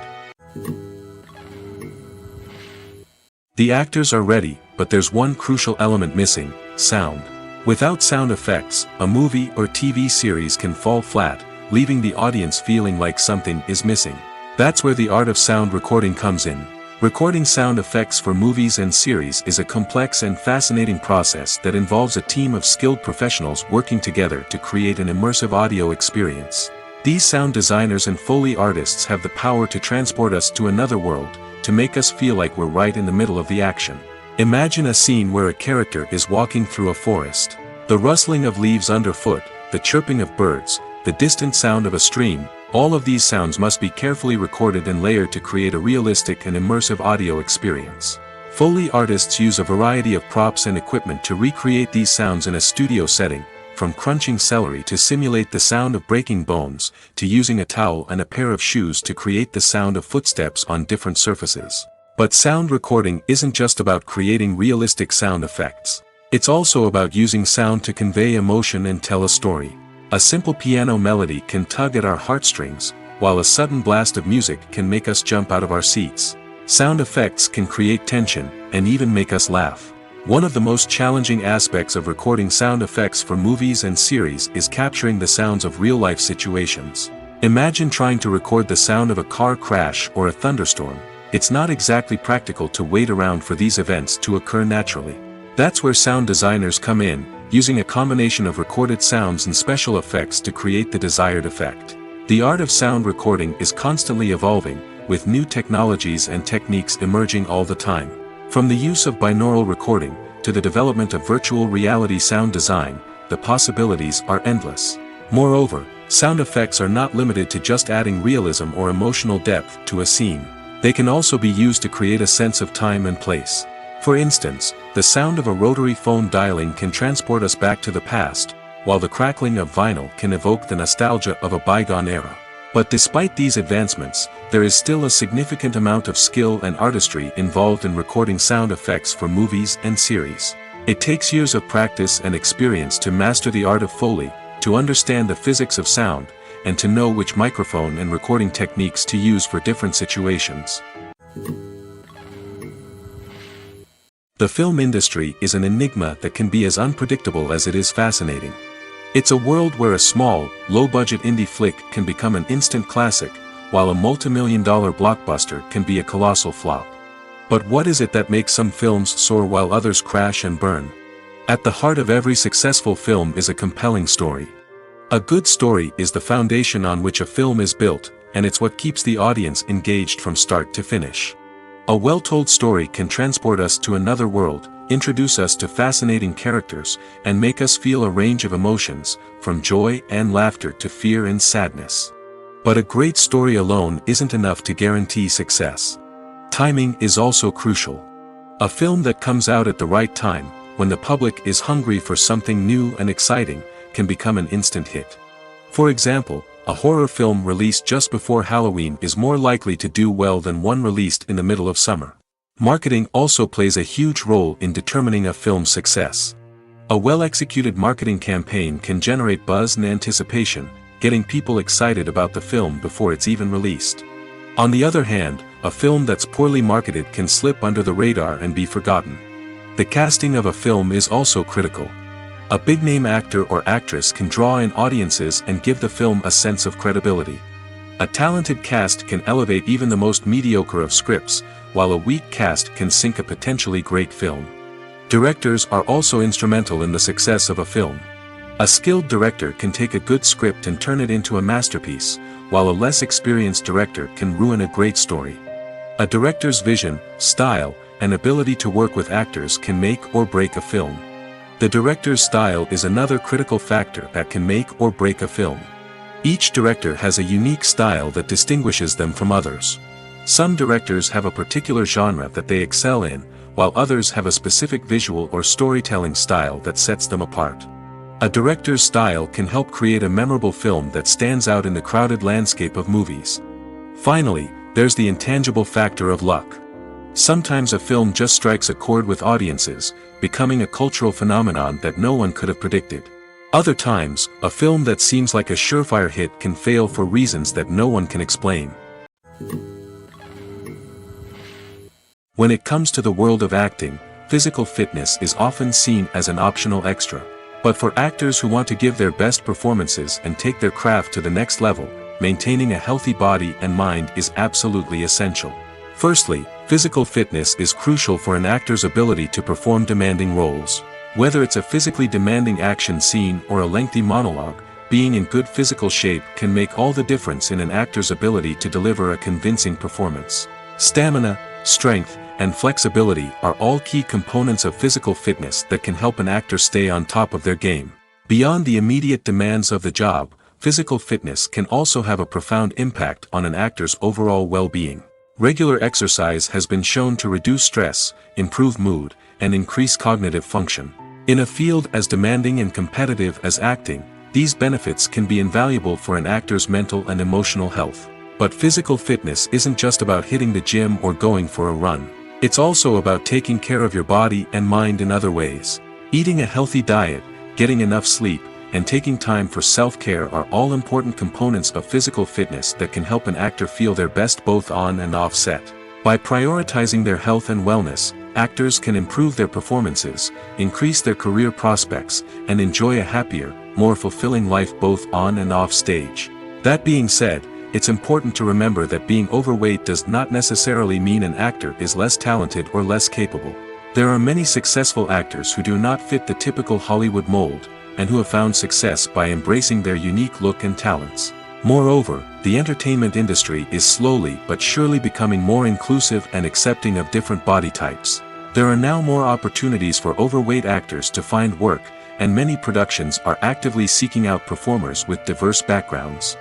The actors are ready, but there's one crucial element missing: sound. Without sound effects, a movie or TV series can fall flat, leaving the audience feeling like something is missing. That's where the art of sound recording comes in. Recording sound effects for movies and series is a complex and fascinating process that involves a team of skilled professionals working together to create an immersive audio experience. These sound designers and Foley artists have the power to transport us to another world, to make us feel like we're right in the middle of the action. Imagine a scene where a character is walking through a forest. The rustling of leaves underfoot, the chirping of birds, the distant sound of a stream, all of these sounds must be carefully recorded and layered to create a realistic and immersive audio experience. Foley artists use a variety of props and equipment to recreate these sounds in a studio setting, from crunching celery to simulate the sound of breaking bones, to using a towel and a pair of shoes to create the sound of footsteps on different surfaces. But sound recording isn't just about creating realistic sound effects. It's also about using sound to convey emotion and tell a story. A simple piano melody can tug at our heartstrings, while a sudden blast of music can make us jump out of our seats. Sound effects can create tension, and even make us laugh. One of the most challenging aspects of recording sound effects for movies and series is capturing the sounds of real-life situations. Imagine trying to record the sound of a car crash or a thunderstorm. It's not exactly practical to wait around for these events to occur naturally. That's where sound designers come in, using a combination of recorded sounds and special effects to create the desired effect. The art of sound recording is constantly evolving, with new technologies and techniques emerging all the time. From the use of binaural recording, to the development of virtual reality sound design, the possibilities are endless. Moreover, sound effects are not limited to just adding realism or emotional depth to a scene. They can also be used to create a sense of time and place. For instance, the sound of a rotary phone dialing can transport us back to the past, while the crackling of vinyl can evoke the nostalgia of a bygone era. But despite these advancements, there is still a significant amount of skill and artistry involved in recording sound effects for movies and series. It takes years of practice and experience to master the art of Foley, to understand the physics of sound, and to know which microphone and recording techniques to use for different situations. The film industry is an enigma that can be as unpredictable as it is fascinating. It's a world where a small, low-budget indie flick can become an instant classic, while a multi-million-dollar blockbuster can be a colossal flop. But what is it that makes some films soar while others crash and burn? At the heart of every successful film is a compelling story. A good story is the foundation on which a film is built, and it's what keeps the audience engaged from start to finish. A well-told story can transport us to another world, introduce us to fascinating characters, and make us feel a range of emotions, from joy and laughter to fear and sadness. But a great story alone isn't enough to guarantee success. Timing is also crucial. A film that comes out at the right time, when the public is hungry for something new and exciting, can become an instant hit. For example, a horror film released just before Halloween is more likely to do well than one released in the middle of summer. Marketing also plays a huge role in determining a film's success. A well-executed marketing campaign can generate buzz and anticipation, getting people excited about the film before it's even released. On the other hand, a film that's poorly marketed can slip under the radar and be forgotten. The casting of a film is also critical. A big-name actor or actress can draw in audiences and give the film a sense of credibility. A talented cast can elevate even the most mediocre of scripts, while a weak cast can sink a potentially great film. Directors are also instrumental in the success of a film. A skilled director can take a good script and turn it into a masterpiece, while a less experienced director can ruin a great story. A director's vision, style, and ability to work with actors can make or break a film. The director's style is another critical factor that can make or break a film. Each director has a unique style that distinguishes them from others. Some directors have a particular genre that they excel in, while others have a specific visual or storytelling style that sets them apart. A director's style can help create a memorable film that stands out in the crowded landscape of movies. Finally, there's the intangible factor of luck. Sometimes a film just strikes a chord with audiences, becoming a cultural phenomenon that no one could have predicted. Other times, a film that seems like a surefire hit can fail for reasons that no one can explain. When it comes to the world of acting, physical fitness is often seen as an optional extra. But for actors who want to give their best performances and take their craft to the next level, maintaining a healthy body and mind is absolutely essential. Firstly, physical fitness is crucial for an actor's ability to perform demanding roles. Whether it's a physically demanding action scene or a lengthy monologue, being in good physical shape can make all the difference in an actor's ability to deliver a convincing performance. Stamina, strength, and flexibility are all key components of physical fitness that can help an actor stay on top of their game. Beyond the immediate demands of the job, physical fitness can also have a profound impact on an actor's overall well-being. Regular exercise has been shown to reduce stress, improve mood, and increase cognitive function. In a field as demanding and competitive as acting, these benefits can be invaluable for an actor's mental and emotional health. But physical fitness isn't just about hitting the gym or going for a run. It's also about taking care of your body and mind in other ways. Eating a healthy diet, getting enough sleep, and taking time for self-care are all important components of physical fitness that can help an actor feel their best both on and off set. By prioritizing their health and wellness, actors can improve their performances, increase their career prospects, and enjoy a happier, more fulfilling life both on and off stage. That being said, it's important to remember that being overweight does not necessarily mean an actor is less talented or less capable. There are many successful actors who do not fit the typical Hollywood mold, and who have found success by embracing their unique look and talents. Moreover, the entertainment industry is slowly but surely becoming more inclusive and accepting of different body types. There are now more opportunities for overweight actors to find work, and many productions are actively seeking out performers with diverse backgrounds.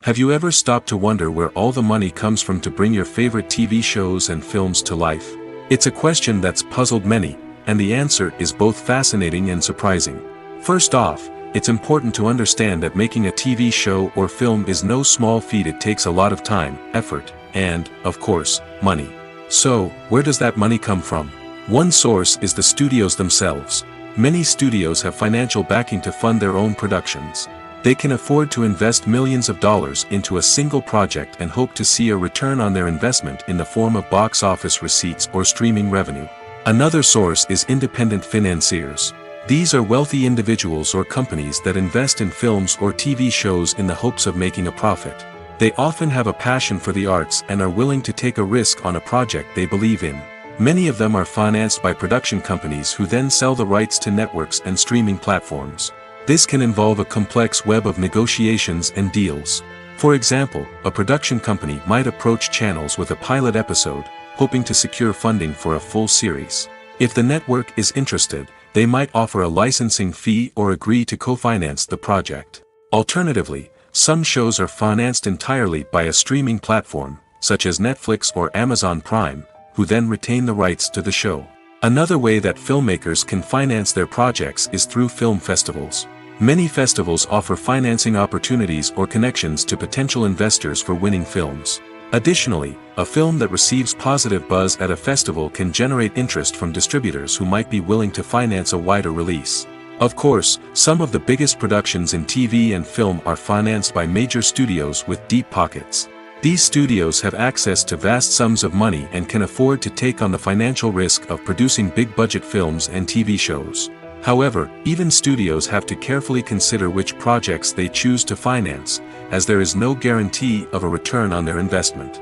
Have you ever stopped to wonder where all the money comes from to bring your favorite TV shows and films to life? It's a question that's puzzled many, and the answer is both fascinating and surprising. First off, it's important to understand that making a TV show or film is no small feat. It takes a lot of time, effort, and, of course, money. So, where does that money come from? One source is the studios themselves. Many studios have financial backing to fund their own productions. They can afford to invest millions of dollars into a single project and hope to see a return on their investment in the form of box office receipts or streaming revenue. Another source is independent financiers. These are wealthy individuals or companies that invest in films or TV shows in the hopes of making a profit. They often have a passion for the arts and are willing to take a risk on a project they believe in. Many of them are financed by production companies who then sell the rights to networks and streaming platforms. This can involve a complex web of negotiations and deals. For example, a production company might approach channels with a pilot episode, hoping to secure funding for a full series. If the network is interested, they might offer a licensing fee or agree to co-finance the project. Alternatively, some shows are financed entirely by a streaming platform, such as Netflix or Amazon Prime, who then retain the rights to the show. Another way that filmmakers can finance their projects is through film festivals. Many festivals offer financing opportunities or connections to potential investors for winning films. Additionally, a film that receives positive buzz at a festival can generate interest from distributors who might be willing to finance a wider release. Of course, some of the biggest productions in TV and film are financed by major studios with deep pockets. These studios have access to vast sums of money and can afford to take on the financial risk of producing big-budget films and TV shows. However, even studios have to carefully consider which projects they choose to finance, as there is no guarantee of a return on their investment.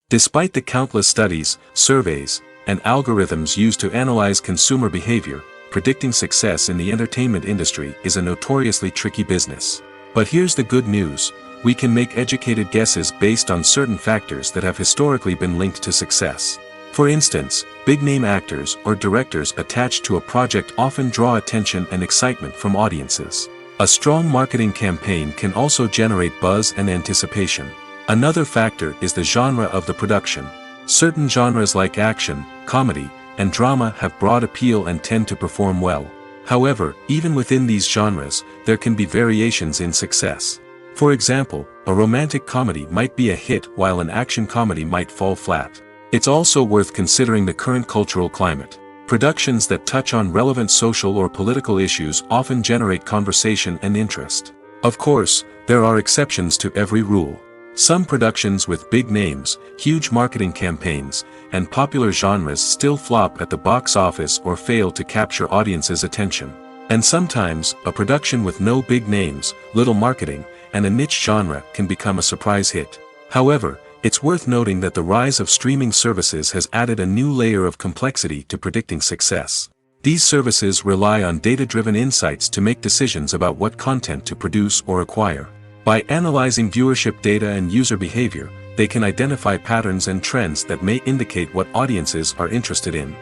Despite the countless studies, surveys, and algorithms used to analyze consumer behavior, predicting success in the entertainment industry is a notoriously tricky business. But here's the good news: we can make educated guesses based on certain factors that have historically been linked to success. For instance, big-name actors or directors attached to a project often draw attention and excitement from audiences. A strong marketing campaign can also generate buzz and anticipation. Another factor is the genre of the production. Certain genres like action, comedy, and drama have broad appeal and tend to perform well. However, even within these genres, there can be variations in success. For example, a romantic comedy might be a hit while an action comedy might fall flat. It's also worth considering the current cultural climate. Productions that touch on relevant social or political issues often generate conversation and interest. Of course, there are exceptions to every rule. Some productions with big names, huge marketing campaigns, and popular genres still flop at the box office or fail to capture audiences' attention. And sometimes, a production with no big names, little marketing, and a niche genre can become a surprise hit. However, it's worth noting that the rise of streaming services has added a new layer of complexity to predicting success. These services rely on data-driven insights to make decisions about what content to produce or acquire. By analyzing viewership data and user behavior, they can identify patterns and trends that may indicate what audiences are interested in.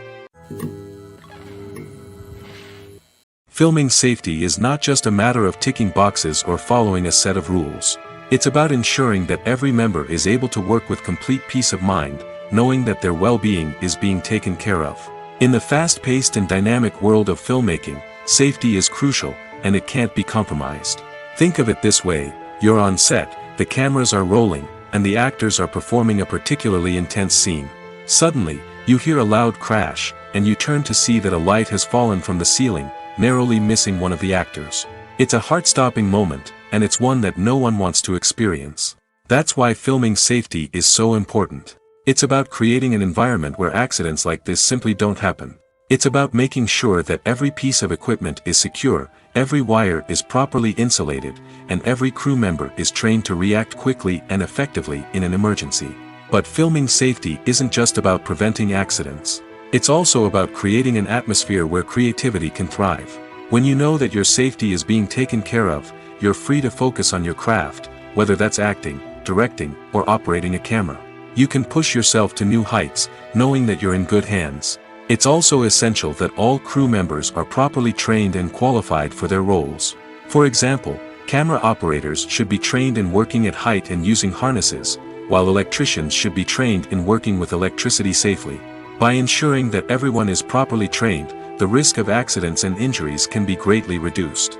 Filming safety is not just a matter of ticking boxes or following a set of rules. It's about ensuring that every member is able to work with complete peace of mind, knowing that their well-being is being taken care of. In the fast-paced and dynamic world of filmmaking, safety is crucial, and it can't be compromised. Think of it this way: you're on set, the cameras are rolling, and the actors are performing a particularly intense scene. Suddenly, you hear a loud crash, and you turn to see that a light has fallen from the ceiling, narrowly missing one of the actors. It's a heart-stopping moment, and it's one that no one wants to experience. That's why filming safety is so important. It's about creating an environment where accidents like this simply don't happen. It's about making sure that every piece of equipment is secure, every wire is properly insulated, and every crew member is trained to react quickly and effectively in an emergency. But filming safety isn't just about preventing accidents. It's also about creating an atmosphere where creativity can thrive. When you know that your safety is being taken care of, you're free to focus on your craft, whether that's acting, directing, or operating a camera. You can push yourself to new heights, knowing that you're in good hands. It's also essential that all crew members are properly trained and qualified for their roles. For example, camera operators should be trained in working at height and using harnesses, while electricians should be trained in working with electricity safely. By ensuring that everyone is properly trained, the risk of accidents and injuries can be greatly reduced.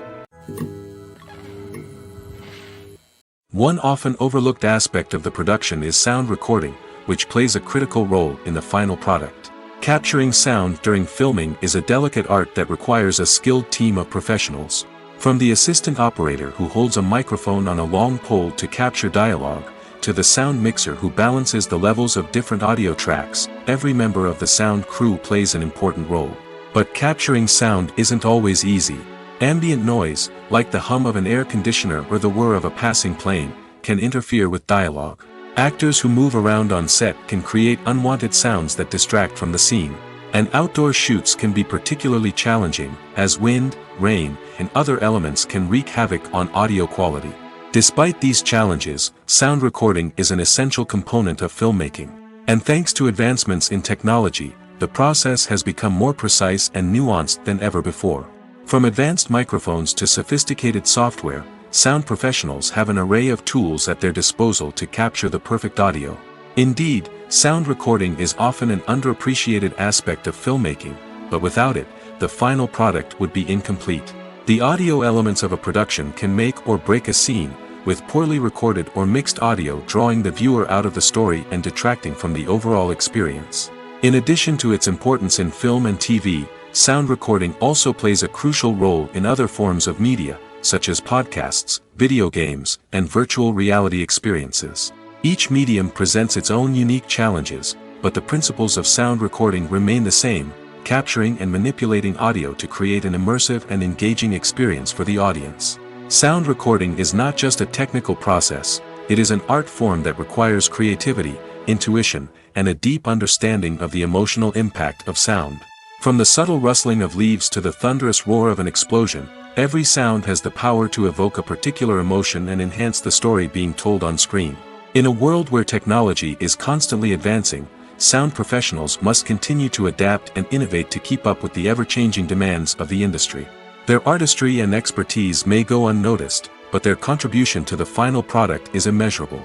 One often overlooked aspect of the production is sound recording, which plays a critical role in the final product. Capturing sound during filming is a delicate art that requires a skilled team of professionals. From the assistant operator who holds a microphone on a long pole to capture dialogue, to the sound mixer who balances the levels of different audio tracks, every member of the sound crew plays an important role. But capturing sound isn't always easy. Ambient noise, like the hum of an air conditioner or the whir of a passing plane, can interfere with dialogue. Actors who move around on set can create unwanted sounds that distract from the scene. And outdoor shoots can be particularly challenging, as wind, rain, and other elements can wreak havoc on audio quality. Despite these challenges, sound recording is an essential component of filmmaking. And thanks to advancements in technology, the process has become more precise and nuanced than ever before. From advanced microphones to sophisticated software, sound professionals have an array of tools at their disposal to capture the perfect audio. Indeed, sound recording is often an underappreciated aspect of filmmaking, but without it, the final product would be incomplete. The audio elements of a production can make or break a scene, with poorly recorded or mixed audio drawing the viewer out of the story and detracting from the overall experience. In addition to its importance in film and TV, sound recording also plays a crucial role in other forms of media, such as podcasts, video games, and virtual reality experiences. Each medium presents its own unique challenges, but the principles of sound recording remain the same, capturing and manipulating audio to create an immersive and engaging experience for the audience. Sound recording is not just a technical process, it is an art form that requires creativity, intuition, and a deep understanding of the emotional impact of sound. From the subtle rustling of leaves to the thunderous roar of an explosion, every sound has the power to evoke a particular emotion and enhance the story being told on screen. In a world where technology is constantly advancing, sound professionals must continue to adapt and innovate to keep up with the ever-changing demands of the industry. Their artistry and expertise may go unnoticed, but their contribution to the final product is immeasurable.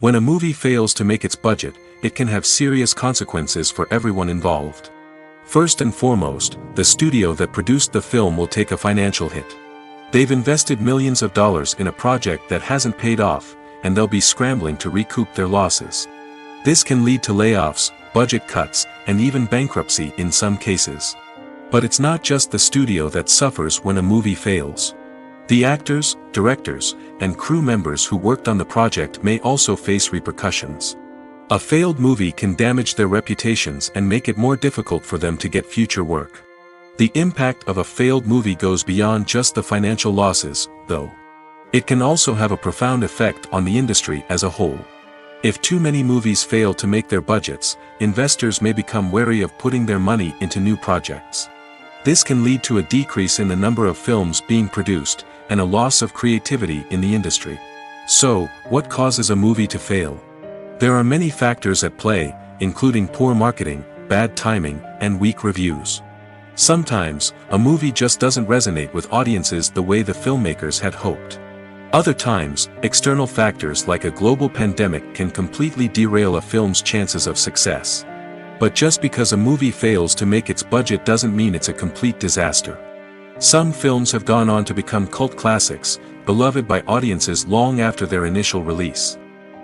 When a movie fails to make its budget, it can have serious consequences for everyone involved. First and foremost, the studio that produced the film will take a financial hit. They've invested millions of dollars in a project that hasn't paid off, and they'll be scrambling to recoup their losses. This can lead to layoffs, budget cuts, and even bankruptcy in some cases. But it's not just the studio that suffers when a movie fails. The actors, directors, and crew members who worked on the project may also face repercussions. A failed movie can damage their reputations and make it more difficult for them to get future work. The impact of a failed movie goes beyond just the financial losses, though. It can also have a profound effect on the industry as a whole. If too many movies fail to make their budgets, investors may become wary of putting their money into new projects. This can lead to a decrease in the number of films being produced, and a loss of creativity in the industry. So, what causes a movie to fail? There are many factors at play, including poor marketing, bad timing, and weak reviews. Sometimes, a movie just doesn't resonate with audiences the way the filmmakers had hoped. Other times, external factors like a global pandemic can completely derail a film's chances of success. But just because a movie fails to make its budget doesn't mean it's a complete disaster. Some films have gone on to become cult classics, beloved by audiences long after their initial release.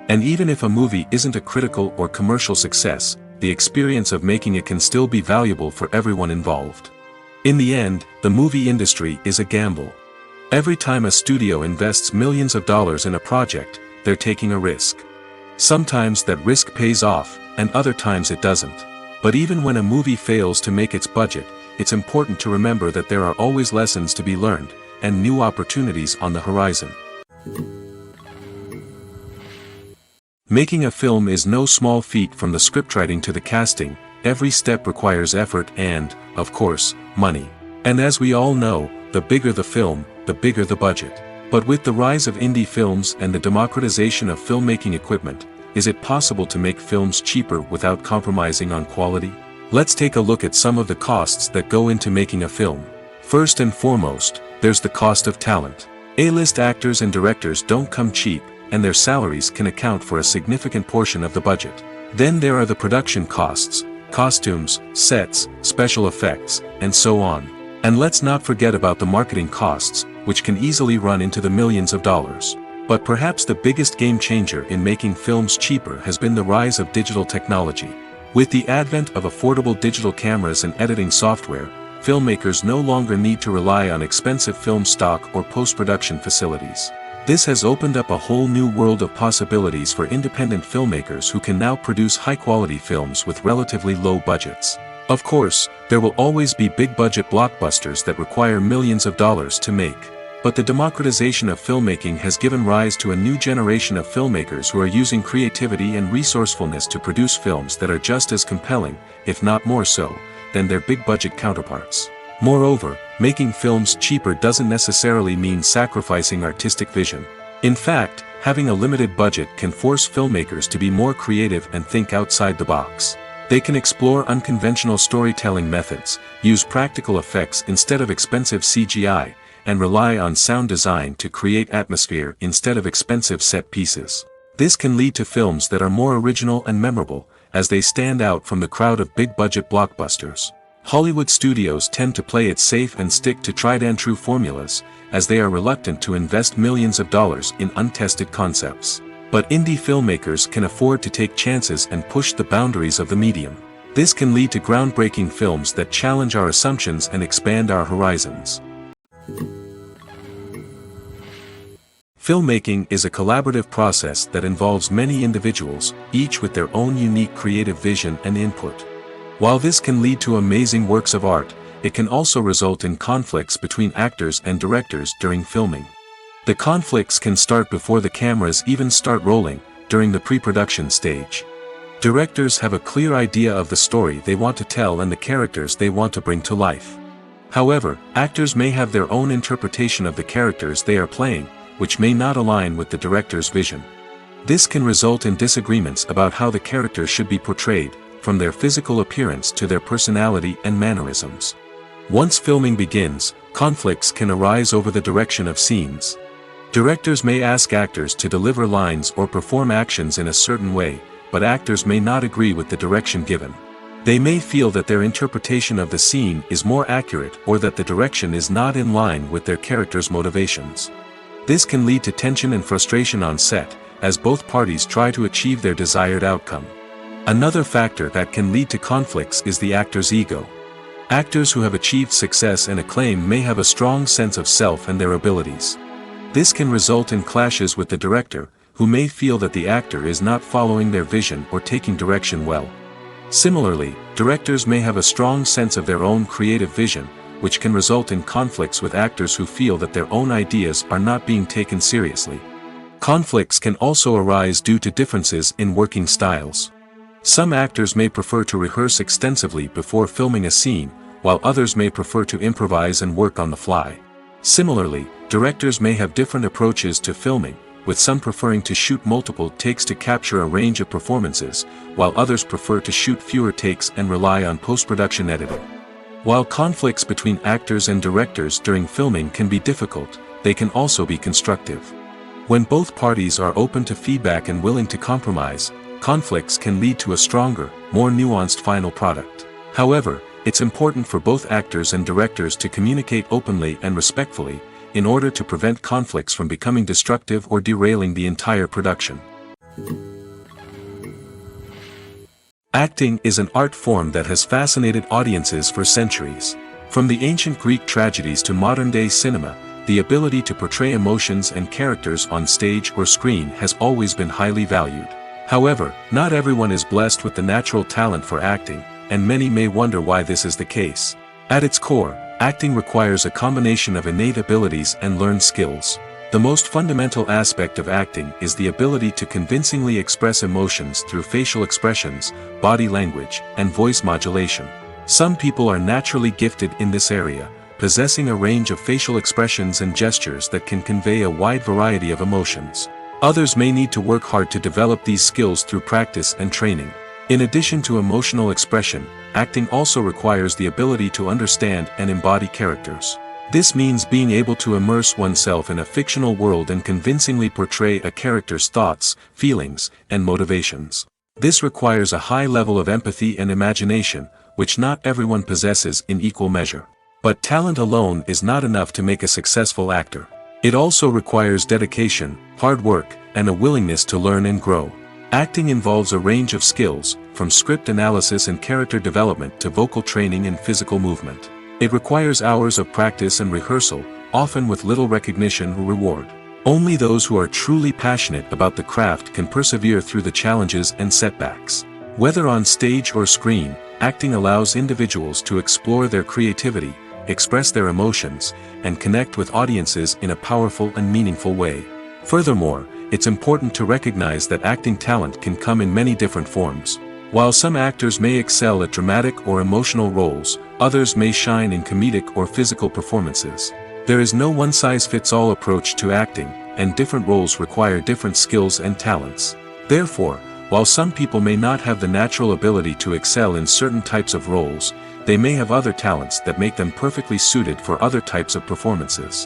And even if a movie isn't a critical or commercial success, the experience of making it can still be valuable for everyone involved. In the end, the movie industry is a gamble. Every time a studio invests millions of dollars in a project, they're taking a risk. Sometimes that risk pays off, and other times it doesn't. But even when a movie fails to make its budget, it's important to remember that there are always lessons to be learned, and new opportunities on the horizon. Making a film is no small feat. From the scriptwriting to the casting, every step requires effort and, of course, money. And as we all know, the bigger the film, the bigger the budget. But with the rise of indie films and the democratization of filmmaking equipment, is it possible to make films cheaper without compromising on quality? Let's take a look at some of the costs that go into making a film. First and foremost, there's the cost of talent. A-list actors and directors don't come cheap, and their salaries can account for a significant portion of the budget. Then there are the production costs, costumes, sets, special effects, and so on. And let's not forget about the marketing costs, which can easily run into the millions of dollars. But perhaps the biggest game changer in making films cheaper has been the rise of digital technology. With the advent of affordable digital cameras and editing software, filmmakers no longer need to rely on expensive film stock or post-production facilities. This has opened up a whole new world of possibilities for independent filmmakers who can now produce high-quality films with relatively low budgets. Of course, there will always be big-budget blockbusters that require millions of dollars to make. But the democratization of filmmaking has given rise to a new generation of filmmakers who are using creativity and resourcefulness to produce films that are just as compelling, if not more so, than their big-budget counterparts. Moreover, making films cheaper doesn't necessarily mean sacrificing artistic vision. In fact, having a limited budget can force filmmakers to be more creative and think outside the box. They can explore unconventional storytelling methods, use practical effects instead of expensive CGI, and rely on sound design to create atmosphere instead of expensive set pieces. This can lead to films that are more original and memorable, as they stand out from the crowd of big-budget blockbusters. Hollywood studios tend to play it safe and stick to tried-and-true formulas, as they are reluctant to invest millions of dollars in untested concepts. But indie filmmakers can afford to take chances and push the boundaries of the medium. This can lead to groundbreaking films that challenge our assumptions and expand our horizons. Filmmaking is a collaborative process that involves many individuals, each with their own unique creative vision and input. While this can lead to amazing works of art, it can also result in conflicts between actors and directors during filming. The conflicts can start before the cameras even start rolling, during the pre-production stage. Directors have a clear idea of the story they want to tell and the characters they want to bring to life. However, actors may have their own interpretation of the characters they are playing, which may not align with the director's vision. This can result in disagreements about how the characters should be portrayed, from their physical appearance to their personality and mannerisms. Once filming begins, conflicts can arise over the direction of scenes. Directors may ask actors to deliver lines or perform actions in a certain way, but actors may not agree with the direction given. They may feel that their interpretation of the scene is more accurate or that the direction is not in line with their character's motivations. This can lead to tension and frustration on set, as both parties try to achieve their desired outcome. Another factor that can lead to conflicts is the actor's ego. Actors who have achieved success and acclaim may have a strong sense of self and their abilities. This can result in clashes with the director, who may feel that the actor is not following their vision or taking direction well. Similarly, directors may have a strong sense of their own creative vision, which can result in conflicts with actors who feel that their own ideas are not being taken seriously. Conflicts can also arise due to differences in working styles. Some actors may prefer to rehearse extensively before filming a scene, while others may prefer to improvise and work on the fly. Similarly, directors may have different approaches to filming, with some preferring to shoot multiple takes to capture a range of performances, while others prefer to shoot fewer takes and rely on post-production editing. While conflicts between actors and directors during filming can be difficult, they can also be constructive. When both parties are open to feedback and willing to compromise, conflicts can lead to a stronger, more nuanced final product. However, it's important for both actors and directors to communicate openly and respectfully, in order to prevent conflicts from becoming destructive or derailing the entire production. Acting is an art form that has fascinated audiences for centuries. From the ancient Greek tragedies to modern-day cinema, the ability to portray emotions and characters on stage or screen has always been highly valued. However, not everyone is blessed with the natural talent for acting, and many may wonder why this is the case. At its core, acting requires a combination of innate abilities and learned skills. The most fundamental aspect of acting is the ability to convincingly express emotions through facial expressions, body language, and voice modulation. Some people are naturally gifted in this area, possessing a range of facial expressions and gestures that can convey a wide variety of emotions. Others may need to work hard to develop these skills through practice and training. In addition to emotional expression, acting also requires the ability to understand and embody characters. This means being able to immerse oneself in a fictional world and convincingly portray a character's thoughts, feelings, and motivations. This requires a high level of empathy and imagination, which not everyone possesses in equal measure. But talent alone is not enough to make a successful actor. It also requires dedication, hard work, and a willingness to learn and grow. Acting involves a range of skills, from script analysis and character development to vocal training and physical movement. It requires hours of practice and rehearsal, often with little recognition or reward. Only those who are truly passionate about the craft can persevere through the challenges and setbacks. Whether on stage or screen, acting allows individuals to explore their creativity, express their emotions, and connect with audiences in a powerful and meaningful way. Furthermore, it's important to recognize that acting talent can come in many different forms. While some actors may excel at dramatic or emotional roles, others may shine in comedic or physical performances. There is no one-size-fits-all approach to acting, and different roles require different skills and talents. Therefore, while some people may not have the natural ability to excel in certain types of roles, they may have other talents that make them perfectly suited for other types of performances.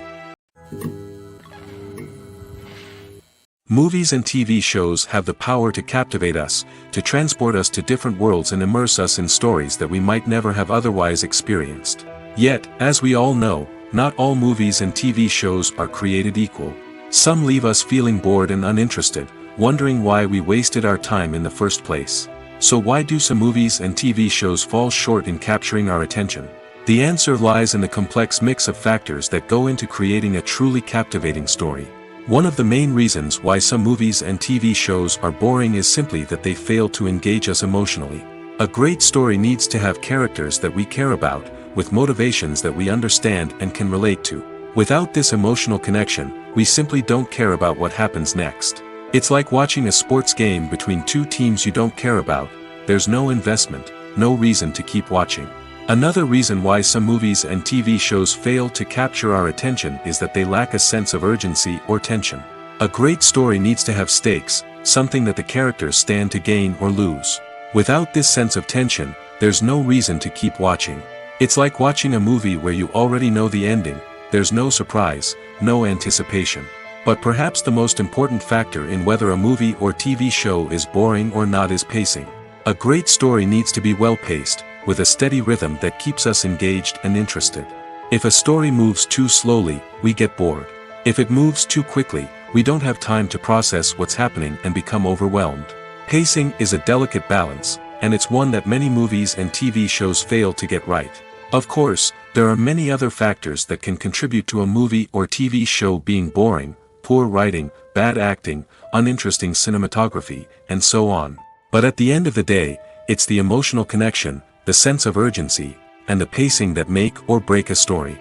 Movies and TV shows have the power to captivate us, to transport us to different worlds and immerse us in stories that we might never have otherwise experienced. Yet, as we all know, not all movies and TV shows are created equal. Some leave us feeling bored and uninterested, wondering why we wasted our time in the first place. So why do some movies and TV shows fall short in capturing our attention? The answer lies in the complex mix of factors that go into creating a truly captivating story. One of the main reasons why some movies and TV shows are boring is simply that they fail to engage us emotionally. A great story needs to have characters that we care about, with motivations that we understand and can relate to. Without this emotional connection, we simply don't care about what happens next. It's like watching a sports game between two teams you don't care about. There's no investment, no reason to keep watching. Another reason why some movies and TV shows fail to capture our attention is that they lack a sense of urgency or tension. A great story needs to have stakes, something that the characters stand to gain or lose. Without this sense of tension, there's no reason to keep watching. It's like watching a movie where you already know the ending. There's no surprise, no anticipation. But perhaps the most important factor in whether a movie or TV show is boring or not is pacing. A great story needs to be well-paced, with a steady rhythm that keeps us engaged and interested. If a story moves too slowly, we get bored. If it moves too quickly, we don't have time to process what's happening and become overwhelmed. Pacing is a delicate balance, and it's one that many movies and TV shows fail to get right. Of course, there are many other factors that can contribute to a movie or TV show being boring: poor writing, bad acting, uninteresting cinematography, and so on. But at the end of the day, it's the emotional connection, the sense of urgency, and the pacing that make or break a story.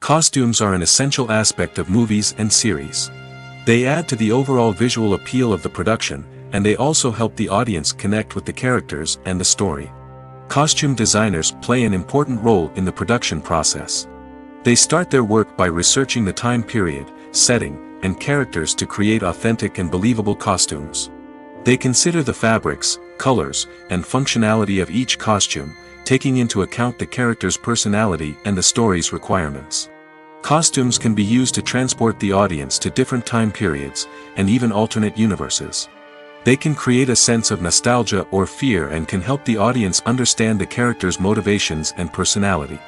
Costumes are an essential aspect of movies and series. They add to the overall visual appeal of the production, and they also help the audience connect with the characters and the story. Costume designers play an important role in the production process. They start their work by researching the time period, setting, and characters to create authentic and believable costumes. They consider the fabrics, colors, and functionality of each costume, taking into account the character's personality and the story's requirements. Costumes can be used to transport the audience to different time periods, and even alternate universes. They can create a sense of nostalgia or fear and can help the audience understand the character's motivations and personality.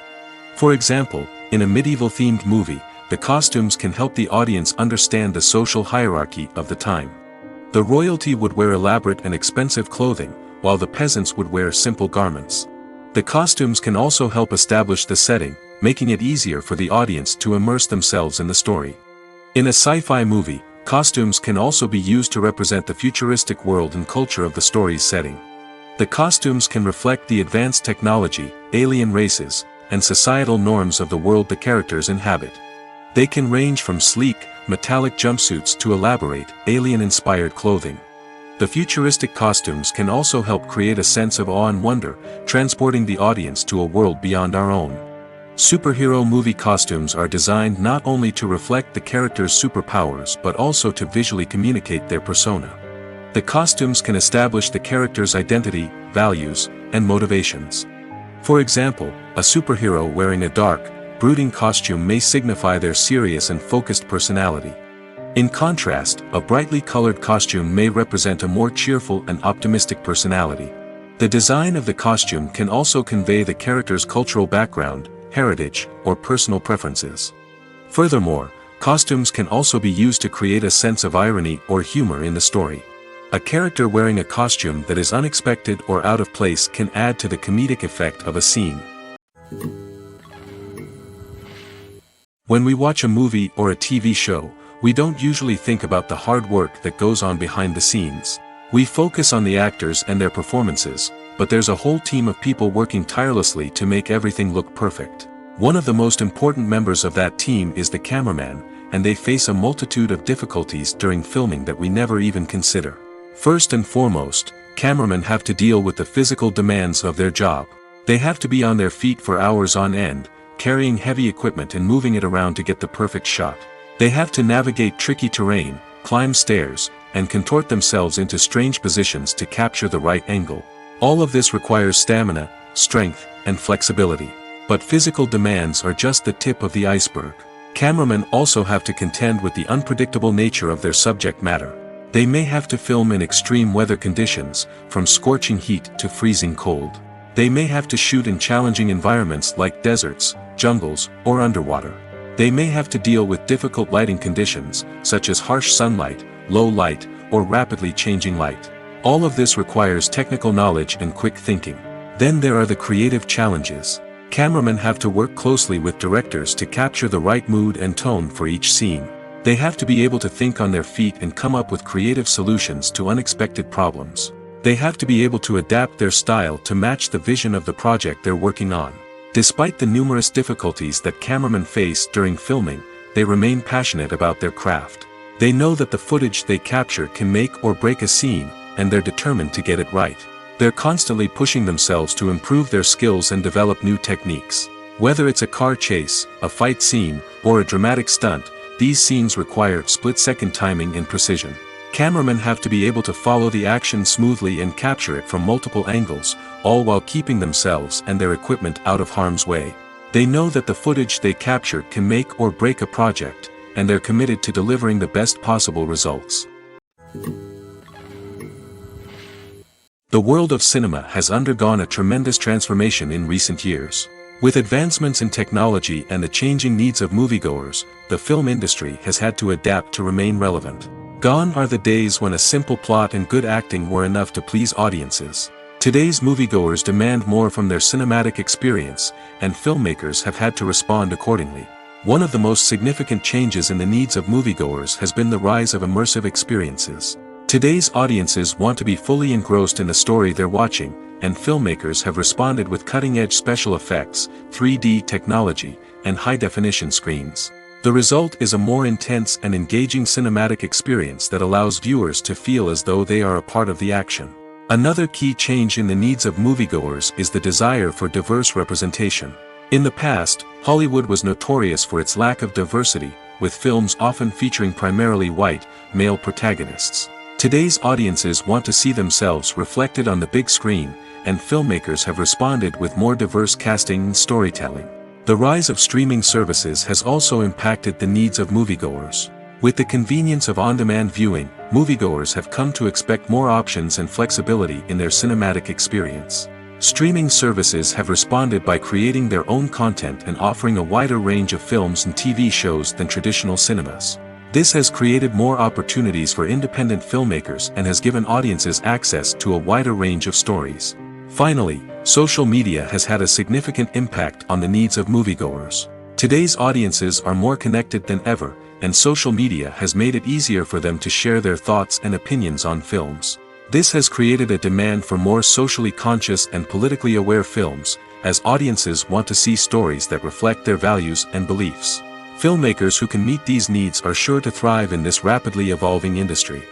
For example, in a medieval-themed movie, the costumes can help the audience understand the social hierarchy of the time. The royalty would wear elaborate and expensive clothing, while the peasants would wear simple garments. The costumes can also help establish the setting, making it easier for the audience to immerse themselves in the story. In a sci-fi movie, costumes can also be used to represent the futuristic world and culture of the story's setting. The costumes can reflect the advanced technology, alien races, and societal norms of the world the characters inhabit. They can range from sleek, metallic jumpsuits to elaborate, alien-inspired clothing. The futuristic costumes can also help create a sense of awe and wonder, transporting the audience to a world beyond our own. Superhero movie costumes are designed not only to reflect the character's superpowers but also to visually communicate their persona. The costumes can establish the character's identity, values, and motivations. For example, a superhero wearing a dark, brooding costume may signify their serious and focused personality. In contrast, a brightly colored costume may represent a more cheerful and optimistic personality. The design of the costume can also convey the character's cultural background, heritage, or personal preferences. Furthermore, costumes can also be used to create a sense of irony or humor in the story. A character wearing a costume that is unexpected or out of place can add to the comedic effect of a scene. When we watch a movie or a TV show, we don't usually think about the hard work that goes on behind the scenes. We focus on the actors and their performances, but there's a whole team of people working tirelessly to make everything look perfect. One of the most important members of that team is the cameraman, and they face a multitude of difficulties during filming that we never even consider. First and foremost, cameramen have to deal with the physical demands of their job. They have to be on their feet for hours on end, carrying heavy equipment and moving it around to get the perfect shot. They have to navigate tricky terrain, climb stairs, and contort themselves into strange positions to capture the right angle. All of this requires stamina, strength, and flexibility. But physical demands are just the tip of the iceberg. Cameramen also have to contend with the unpredictable nature of their subject matter. They may have to film in extreme weather conditions, from scorching heat to freezing cold. They may have to shoot in challenging environments like deserts, jungles, or underwater. They may have to deal with difficult lighting conditions, such as harsh sunlight, low light, or rapidly changing light. All of this requires technical knowledge and quick thinking. Then there are the creative challenges. Cameramen have to work closely with directors to capture the right mood and tone for each scene. They have to be able to think on their feet and come up with creative solutions to unexpected problems. They have to be able to adapt their style to match the vision of the project they're working on. Despite the numerous difficulties that cameramen face during filming, they remain passionate about their craft. They know that the footage they capture can make or break a scene, and they're determined to get it right. They're constantly pushing themselves to improve their skills and develop new techniques. Whether it's a car chase, a fight scene, or a dramatic stunt, these scenes require split-second timing and precision. Cameramen have to be able to follow the action smoothly and capture it from multiple angles, all while keeping themselves and their equipment out of harm's way. They know that the footage they capture can make or break a project, and they're committed to delivering the best possible results. The world of cinema has undergone a tremendous transformation in recent years. With advancements in technology and the changing needs of moviegoers, the film industry has had to adapt to remain relevant. Gone are the days when a simple plot and good acting were enough to please audiences. Today's moviegoers demand more from their cinematic experience, and filmmakers have had to respond accordingly. One of the most significant changes in the needs of moviegoers has been the rise of immersive experiences. Today's audiences want to be fully engrossed in the story they're watching, and filmmakers have responded with cutting-edge special effects, 3D technology, and high-definition screens. The result is a more intense and engaging cinematic experience that allows viewers to feel as though they are a part of the action. Another key change in the needs of moviegoers is the desire for diverse representation. In the past, Hollywood was notorious for its lack of diversity, with films often featuring primarily white, male protagonists. Today's audiences want to see themselves reflected on the big screen, and filmmakers have responded with more diverse casting and storytelling. The rise of streaming services has also impacted the needs of moviegoers. With the convenience of on-demand viewing, moviegoers have come to expect more options and flexibility in their cinematic experience. Streaming services have responded by creating their own content and offering a wider range of films and TV shows than traditional cinemas. This has created more opportunities for independent filmmakers and has given audiences access to a wider range of stories. Finally, social media has had a significant impact on the needs of moviegoers. Today's audiences are more connected than ever, and social media has made it easier for them to share their thoughts and opinions on films. This has created a demand for more socially conscious and politically aware films, as audiences want to see stories that reflect their values and beliefs. Filmmakers who can meet these needs are sure to thrive in this rapidly evolving industry.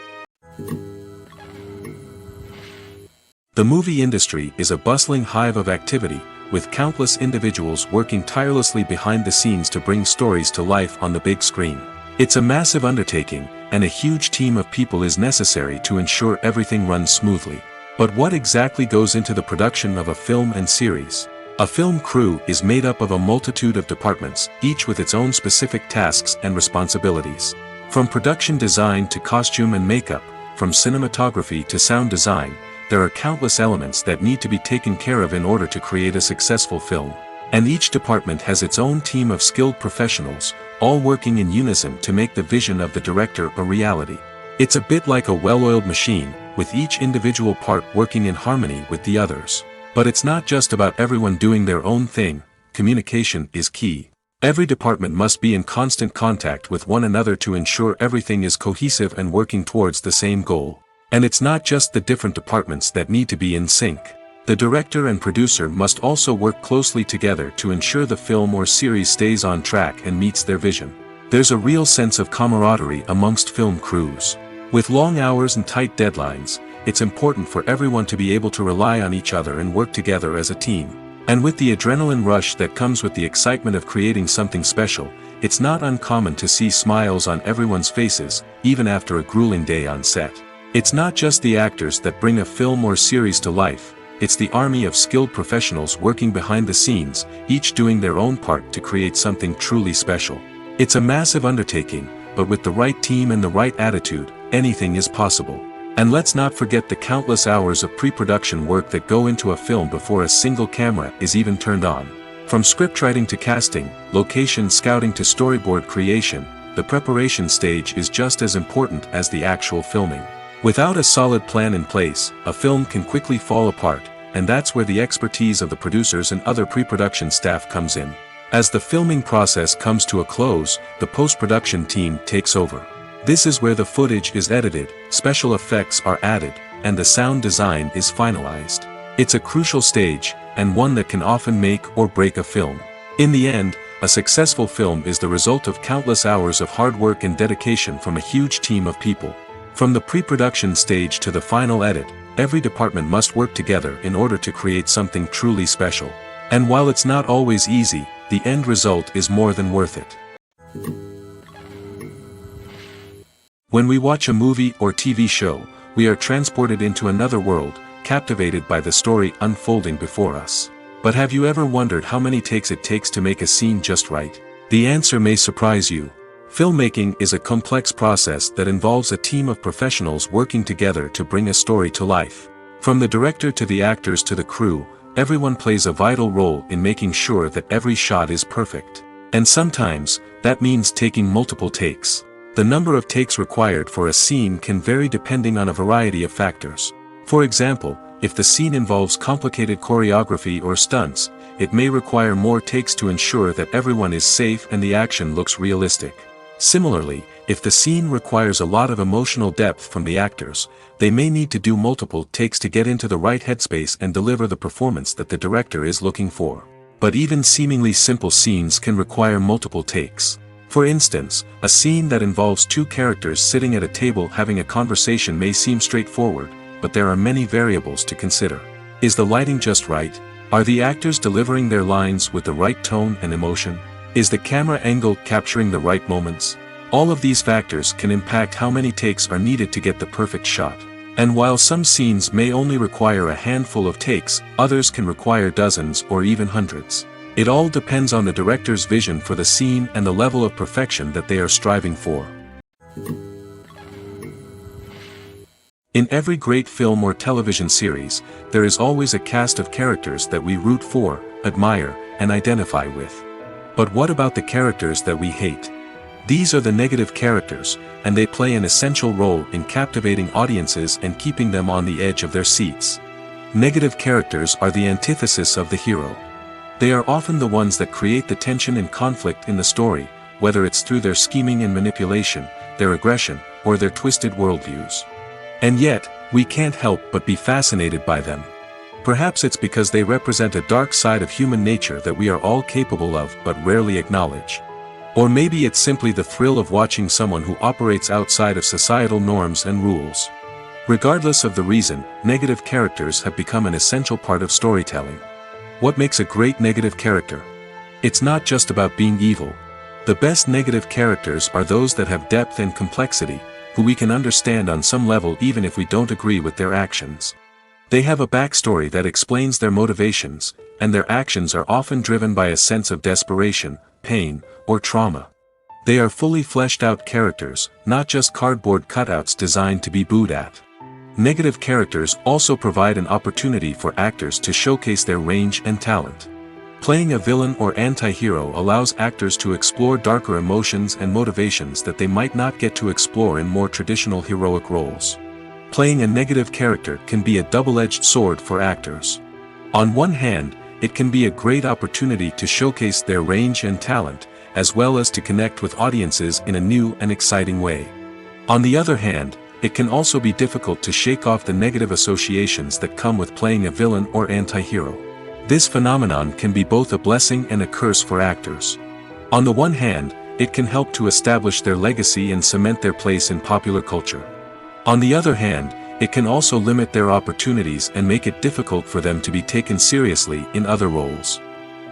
The movie industry is a bustling hive of activity, with countless individuals working tirelessly behind the scenes to bring stories to life on the big screen. It's a massive undertaking, and a huge team of people is necessary to ensure everything runs smoothly. But what exactly goes into the production of a film and series? A film crew is made up of a multitude of departments, each with its own specific tasks and responsibilities. From production design to costume and makeup, from cinematography to sound design, there are countless elements that need to be taken care of in order to create a successful film. And each department has its own team of skilled professionals, all working in unison to make the vision of the director a reality. It's a bit like a well-oiled machine, with each individual part working in harmony with the others. But it's not just about everyone doing their own thing. Communication is key. Every department must be in constant contact with one another to ensure everything is cohesive and working towards the same goal. And it's not just the different departments that need to be in sync. The director and producer must also work closely together to ensure the film or series stays on track and meets their vision. There's a real sense of camaraderie amongst film crews. With long hours and tight deadlines, it's important for everyone to be able to rely on each other and work together as a team. And with the adrenaline rush that comes with the excitement of creating something special, it's not uncommon to see smiles on everyone's faces, even after a grueling day on set. It's not just the actors that bring a film or series to life, it's the army of skilled professionals working behind the scenes, each doing their own part to create something truly special. It's a massive undertaking, but with the right team and the right attitude, anything is possible. And let's not forget the countless hours of pre-production work that go into a film before a single camera is even turned on. From scriptwriting to casting, location scouting to storyboard creation, the preparation stage is just as important as the actual filming. Without a solid plan in place, a film can quickly fall apart, and that's where the expertise of the producers and other pre-production staff comes in. As the filming process comes to a close, the post-production team takes over. This is where the footage is edited, special effects are added, and the sound design is finalized. It's a crucial stage, and one that can often make or break a film. In the end, a successful film is the result of countless hours of hard work and dedication from a huge team of people. From the pre-production stage to the final edit, every department must work together in order to create something truly special. And while it's not always easy, the end result is more than worth it. When we watch a movie or TV show, we are transported into another world, captivated by the story unfolding before us. But have you ever wondered how many takes it takes to make a scene just right? The answer may surprise you. Filmmaking is a complex process that involves a team of professionals working together to bring a story to life. From the director to the actors to the crew, everyone plays a vital role in making sure that every shot is perfect. And sometimes, that means taking multiple takes. The number of takes required for a scene can vary depending on a variety of factors. For example, if the scene involves complicated choreography or stunts, it may require more takes to ensure that everyone is safe and the action looks realistic. Similarly, if the scene requires a lot of emotional depth from the actors, they may need to do multiple takes to get into the right headspace and deliver the performance that the director is looking for. But even seemingly simple scenes can require multiple takes. For instance, a scene that involves two characters sitting at a table having a conversation may seem straightforward, but there are many variables to consider. Is the lighting just right? Are the actors delivering their lines with the right tone and emotion? Is the camera angle capturing the right moments? All of these factors can impact how many takes are needed to get the perfect shot. And while some scenes may only require a handful of takes, others can require dozens or even hundreds. It all depends on the director's vision for the scene and the level of perfection that they are striving for. In every great film or television series, there is always a cast of characters that we root for, admire, and identify with. But what about the characters that we hate? These are the negative characters, and they play an essential role in captivating audiences and keeping them on the edge of their seats. Negative characters are the antithesis of the hero. They are often the ones that create the tension and conflict in the story, whether it's through their scheming and manipulation, their aggression, or their twisted worldviews. And yet, we can't help but be fascinated by them. Perhaps it's because they represent a dark side of human nature that we are all capable of but rarely acknowledge. Or maybe it's simply the thrill of watching someone who operates outside of societal norms and rules. Regardless of the reason, negative characters have become an essential part of storytelling. What makes a great negative character? It's not just about being evil. The best negative characters are those that have depth and complexity, who we can understand on some level even if we don't agree with their actions. They have a backstory that explains their motivations, and their actions are often driven by a sense of desperation, pain, or trauma. They are fully fleshed out characters, not just cardboard cutouts designed to be booed at. Negative characters also provide an opportunity for actors to showcase their range and talent. Playing a villain or anti-hero allows actors to explore darker emotions and motivations that they might not get to explore in more traditional heroic roles. Playing a negative character can be a double-edged sword for actors. On one hand, it can be a great opportunity to showcase their range and talent, as well as to connect with audiences in a new and exciting way. On the other hand, it can also be difficult to shake off the negative associations that come with playing a villain or anti-hero. This phenomenon can be both a blessing and a curse for actors. On the one hand, it can help to establish their legacy and cement their place in popular culture. On the other hand, it can also limit their opportunities and make it difficult for them to be taken seriously in other roles.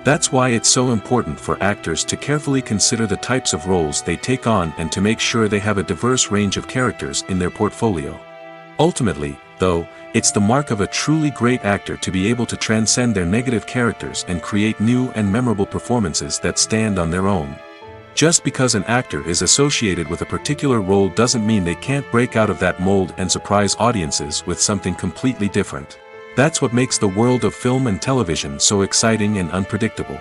That's why it's so important for actors to carefully consider the types of roles they take on and to make sure they have a diverse range of characters in their portfolio. Ultimately, though, it's the mark of a truly great actor to be able to transcend their negative characters and create new and memorable performances that stand on their own. Just because an actor is associated with a particular role doesn't mean they can't break out of that mold and surprise audiences with something completely different. That's what makes the world of film and television so exciting and unpredictable.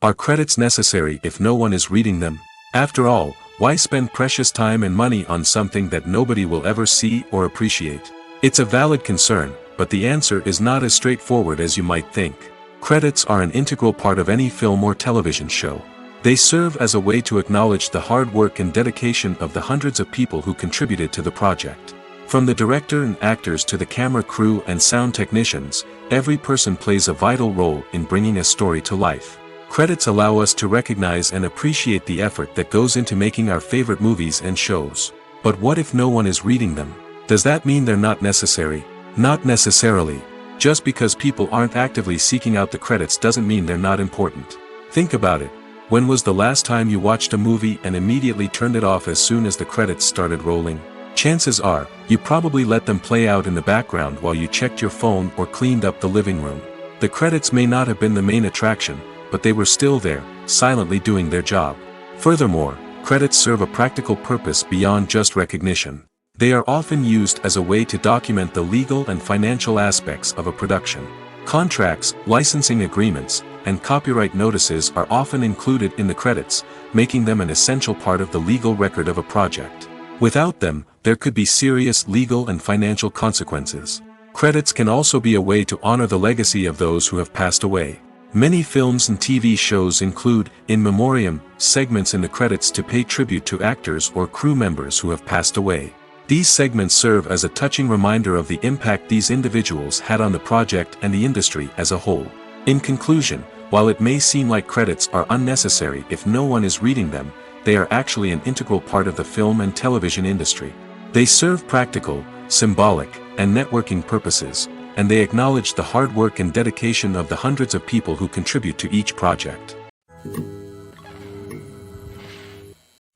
Are credits necessary if no one is reading them? After all, why spend precious time and money on something that nobody will ever see or appreciate? It's a valid concern, but the answer is not as straightforward as you might think. Credits are an integral part of any film or television show. They serve as a way to acknowledge the hard work and dedication of the hundreds of people who contributed to the project. From the director and actors to the camera crew and sound technicians, every person plays a vital role in bringing a story to life. Credits allow us to recognize and appreciate the effort that goes into making our favorite movies and shows. But what if no one is reading them? Does that mean they're not necessary? Not necessarily. Just because people aren't actively seeking out the credits doesn't mean they're not important. Think about it. When was the last time you watched a movie and immediately turned it off as soon as the credits started rolling? Chances are, you probably let them play out in the background while you checked your phone or cleaned up the living room. The credits may not have been the main attraction, but they were still there, silently doing their job. Furthermore, credits serve a practical purpose beyond just recognition. They are often used as a way to document the legal and financial aspects of a production. Contracts, licensing agreements, and copyright notices are often included in the credits, making them an essential part of the legal record of a project. Without them, there could be serious legal and financial consequences. Credits can also be a way to honor the legacy of those who have passed away. Many films and TV shows include, in memoriam, segments in the credits to pay tribute to actors or crew members who have passed away. These segments serve as a touching reminder of the impact these individuals had on the project and the industry as a whole. In conclusion, while it may seem like credits are unnecessary if no one is reading them, they are actually an integral part of the film and television industry. They serve practical, symbolic, and networking purposes, and they acknowledge the hard work and dedication of the hundreds of people who contribute to each project.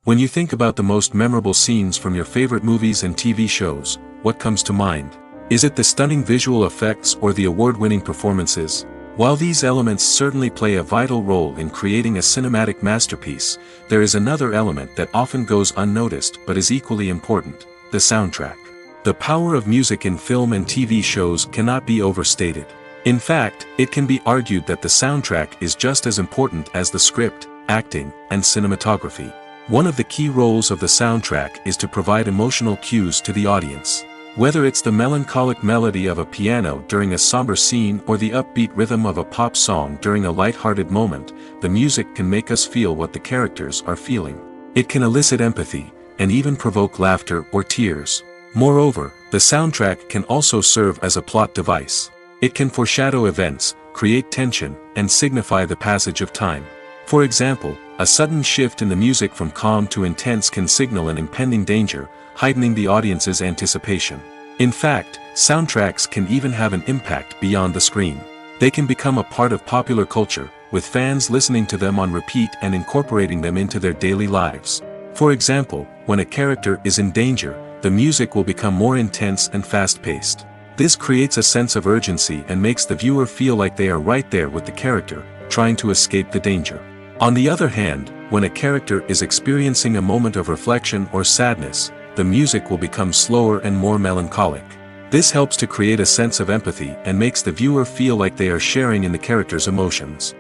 When you think about the most memorable scenes from your favorite movies and TV shows, what comes to mind? Is it the stunning visual effects or the award-winning performances? While these elements certainly play a vital role in creating a cinematic masterpiece, there is another element that often goes unnoticed but is equally important: the soundtrack. The power of music in film and TV shows cannot be overstated. In fact, it can be argued that the soundtrack is just as important as the script, acting, and cinematography. One of the key roles of the soundtrack is to provide emotional cues to the audience. Whether it's the melancholic melody of a piano during a somber scene or the upbeat rhythm of a pop song during a light-hearted moment, the music can make us feel what the characters are feeling. It can elicit empathy, and even provoke laughter or tears. Moreover, the soundtrack can also serve as a plot device. It can foreshadow events, create tension, and signify the passage of time. For example, a sudden shift in the music from calm to intense can signal an impending danger, heightening the audience's anticipation. In fact, soundtracks can even have an impact beyond the screen. They can become a part of popular culture, with fans listening to them on repeat and incorporating them into their daily lives. For example, when a character is in danger, the music will become more intense and fast-paced. This creates a sense of urgency and makes the viewer feel like they are right there with the character, trying to escape the danger. On the other hand, when a character is experiencing a moment of reflection or sadness, the music will become slower and more melancholic. This helps to create a sense of empathy and makes the viewer feel like they are sharing in the character's emotions.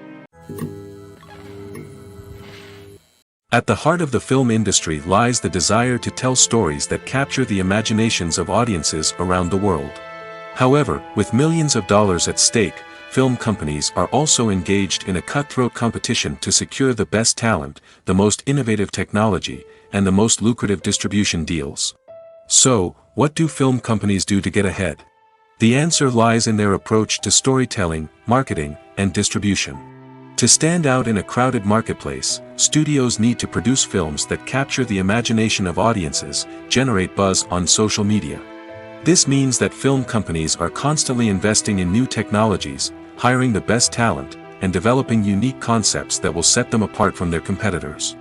At the heart of the film industry lies the desire to tell stories that capture the imaginations of audiences around the world. However, with millions of dollars at stake, film companies are also engaged in a cutthroat competition to secure the best talent, the most innovative technology, and the most lucrative distribution deals. So, what do film companies do to get ahead? The answer lies in their approach to storytelling, marketing, and distribution. To stand out in a crowded marketplace, studios need to produce films that capture the imagination of audiences, generate buzz on social media. This means that film companies are constantly investing in new technologies, hiring the best talent, and developing unique concepts that will set them apart from their competitors.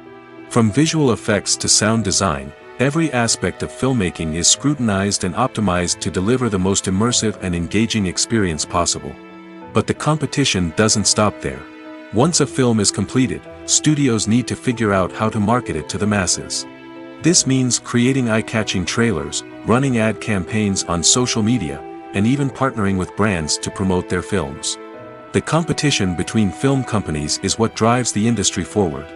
From visual effects to sound design, every aspect of filmmaking is scrutinized and optimized to deliver the most immersive and engaging experience possible. But the competition doesn't stop there. Once a film is completed, studios need to figure out how to market it to the masses. This means creating eye-catching trailers, running ad campaigns on social media, and even partnering with brands to promote their films. The competition between film companies is what drives the industry forward.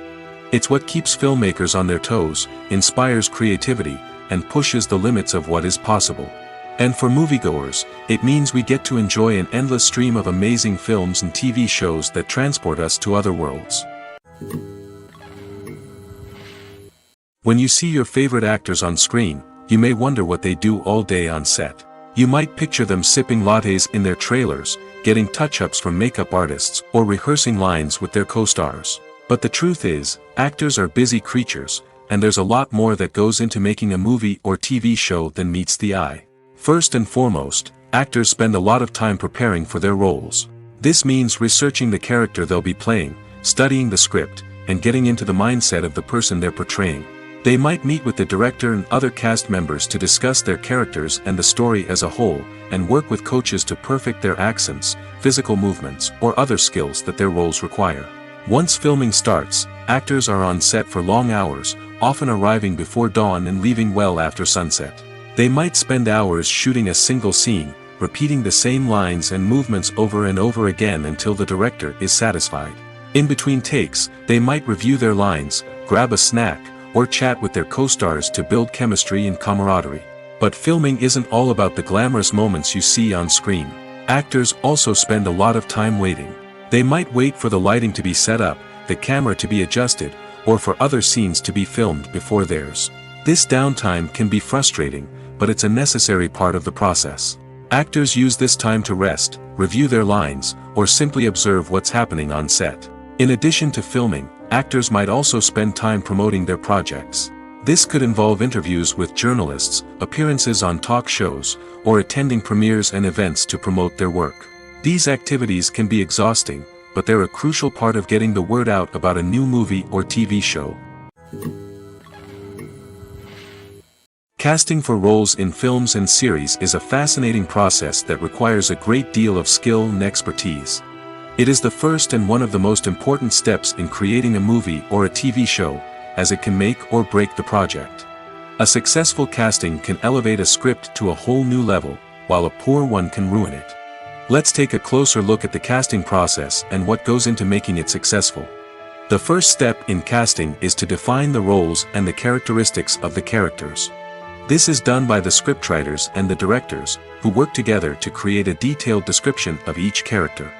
It's what keeps filmmakers on their toes, inspires creativity, and pushes the limits of what is possible. And for moviegoers, it means we get to enjoy an endless stream of amazing films and TV shows that transport us to other worlds. When you see your favorite actors on screen, you may wonder what they do all day on set. You might picture them sipping lattes in their trailers, getting touch-ups from makeup artists, or rehearsing lines with their co-stars. But the truth is, actors are busy creatures, and there's a lot more that goes into making a movie or TV show than meets the eye. First and foremost, actors spend a lot of time preparing for their roles. This means researching the character they'll be playing, studying the script, and getting into the mindset of the person they're portraying. They might meet with the director and other cast members to discuss their characters and the story as a whole, and work with coaches to perfect their accents, physical movements, or other skills that their roles require. Once filming starts, actors are on set for long hours, often arriving before dawn and leaving well after sunset. They might spend hours shooting a single scene, repeating the same lines and movements over and over again until the director is satisfied. In between takes, they might review their lines, grab a snack, or chat with their co-stars to build chemistry and camaraderie. But filming isn't all about the glamorous moments you see on screen. Actors also spend a lot of time waiting. They might wait for the lighting to be set up, the camera to be adjusted, or for other scenes to be filmed before theirs. This downtime can be frustrating, but it's a necessary part of the process. Actors use this time to rest, review their lines, or simply observe what's happening on set. In addition to filming, actors might also spend time promoting their projects. This could involve interviews with journalists, appearances on talk shows, or attending premieres and events to promote their work. These activities can be exhausting, but they're a crucial part of getting the word out about a new movie or TV show. Casting for roles in films and series is a fascinating process that requires a great deal of skill and expertise. It is the first and one of the most important steps in creating a movie or a TV show, as it can make or break the project. A successful casting can elevate a script to a whole new level, while a poor one can ruin it. Let's take a closer look at the casting process and what goes into making it successful. The first step in casting is to define the roles and the characteristics of the characters. This is done by the scriptwriters and the directors, who work together to create a detailed description of each character.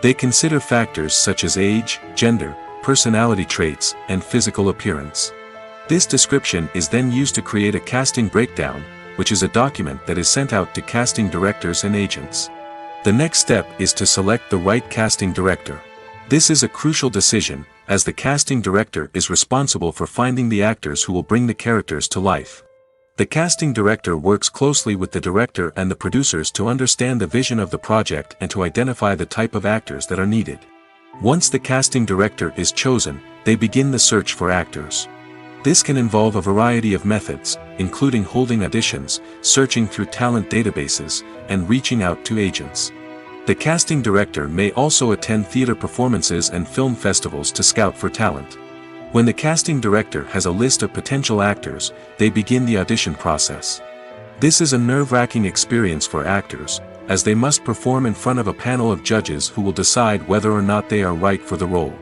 They consider factors such as age, gender, personality traits, and physical appearance. This description is then used to create a casting breakdown, which is a document that is sent out to casting directors and agents. The next step is to select the right casting director. This is a crucial decision, as the casting director is responsible for finding the actors who will bring the characters to life. The casting director works closely with the director and the producers to understand the vision of the project and to identify the type of actors that are needed. Once the casting director is chosen, they begin the search for actors. This can involve a variety of methods, including holding auditions, searching through talent databases, and reaching out to agents. The casting director may also attend theater performances and film festivals to scout for talent. When the casting director has a list of potential actors, they begin the audition process. This is a nerve-wracking experience for actors, as they must perform in front of a panel of judges who will decide whether or not they are right for the role.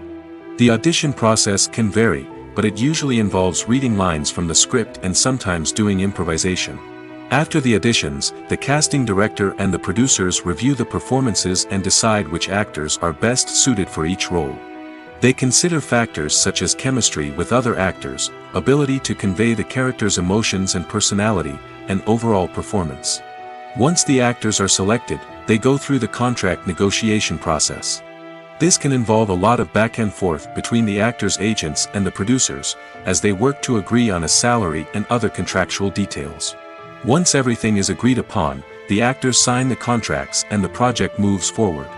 The audition process can vary, but it usually involves reading lines from the script and sometimes doing improvisation. After the auditions, the casting director and the producers review the performances and decide which actors are best suited for each role. They consider factors such as chemistry with other actors, ability to convey the character's emotions and personality, and overall performance. Once the actors are selected, they go through the contract negotiation process. This can involve a lot of back and forth between the actors' agents and the producers, as they work to agree on a salary and other contractual details. Once everything is agreed upon, the actors sign the contracts and the project moves forward.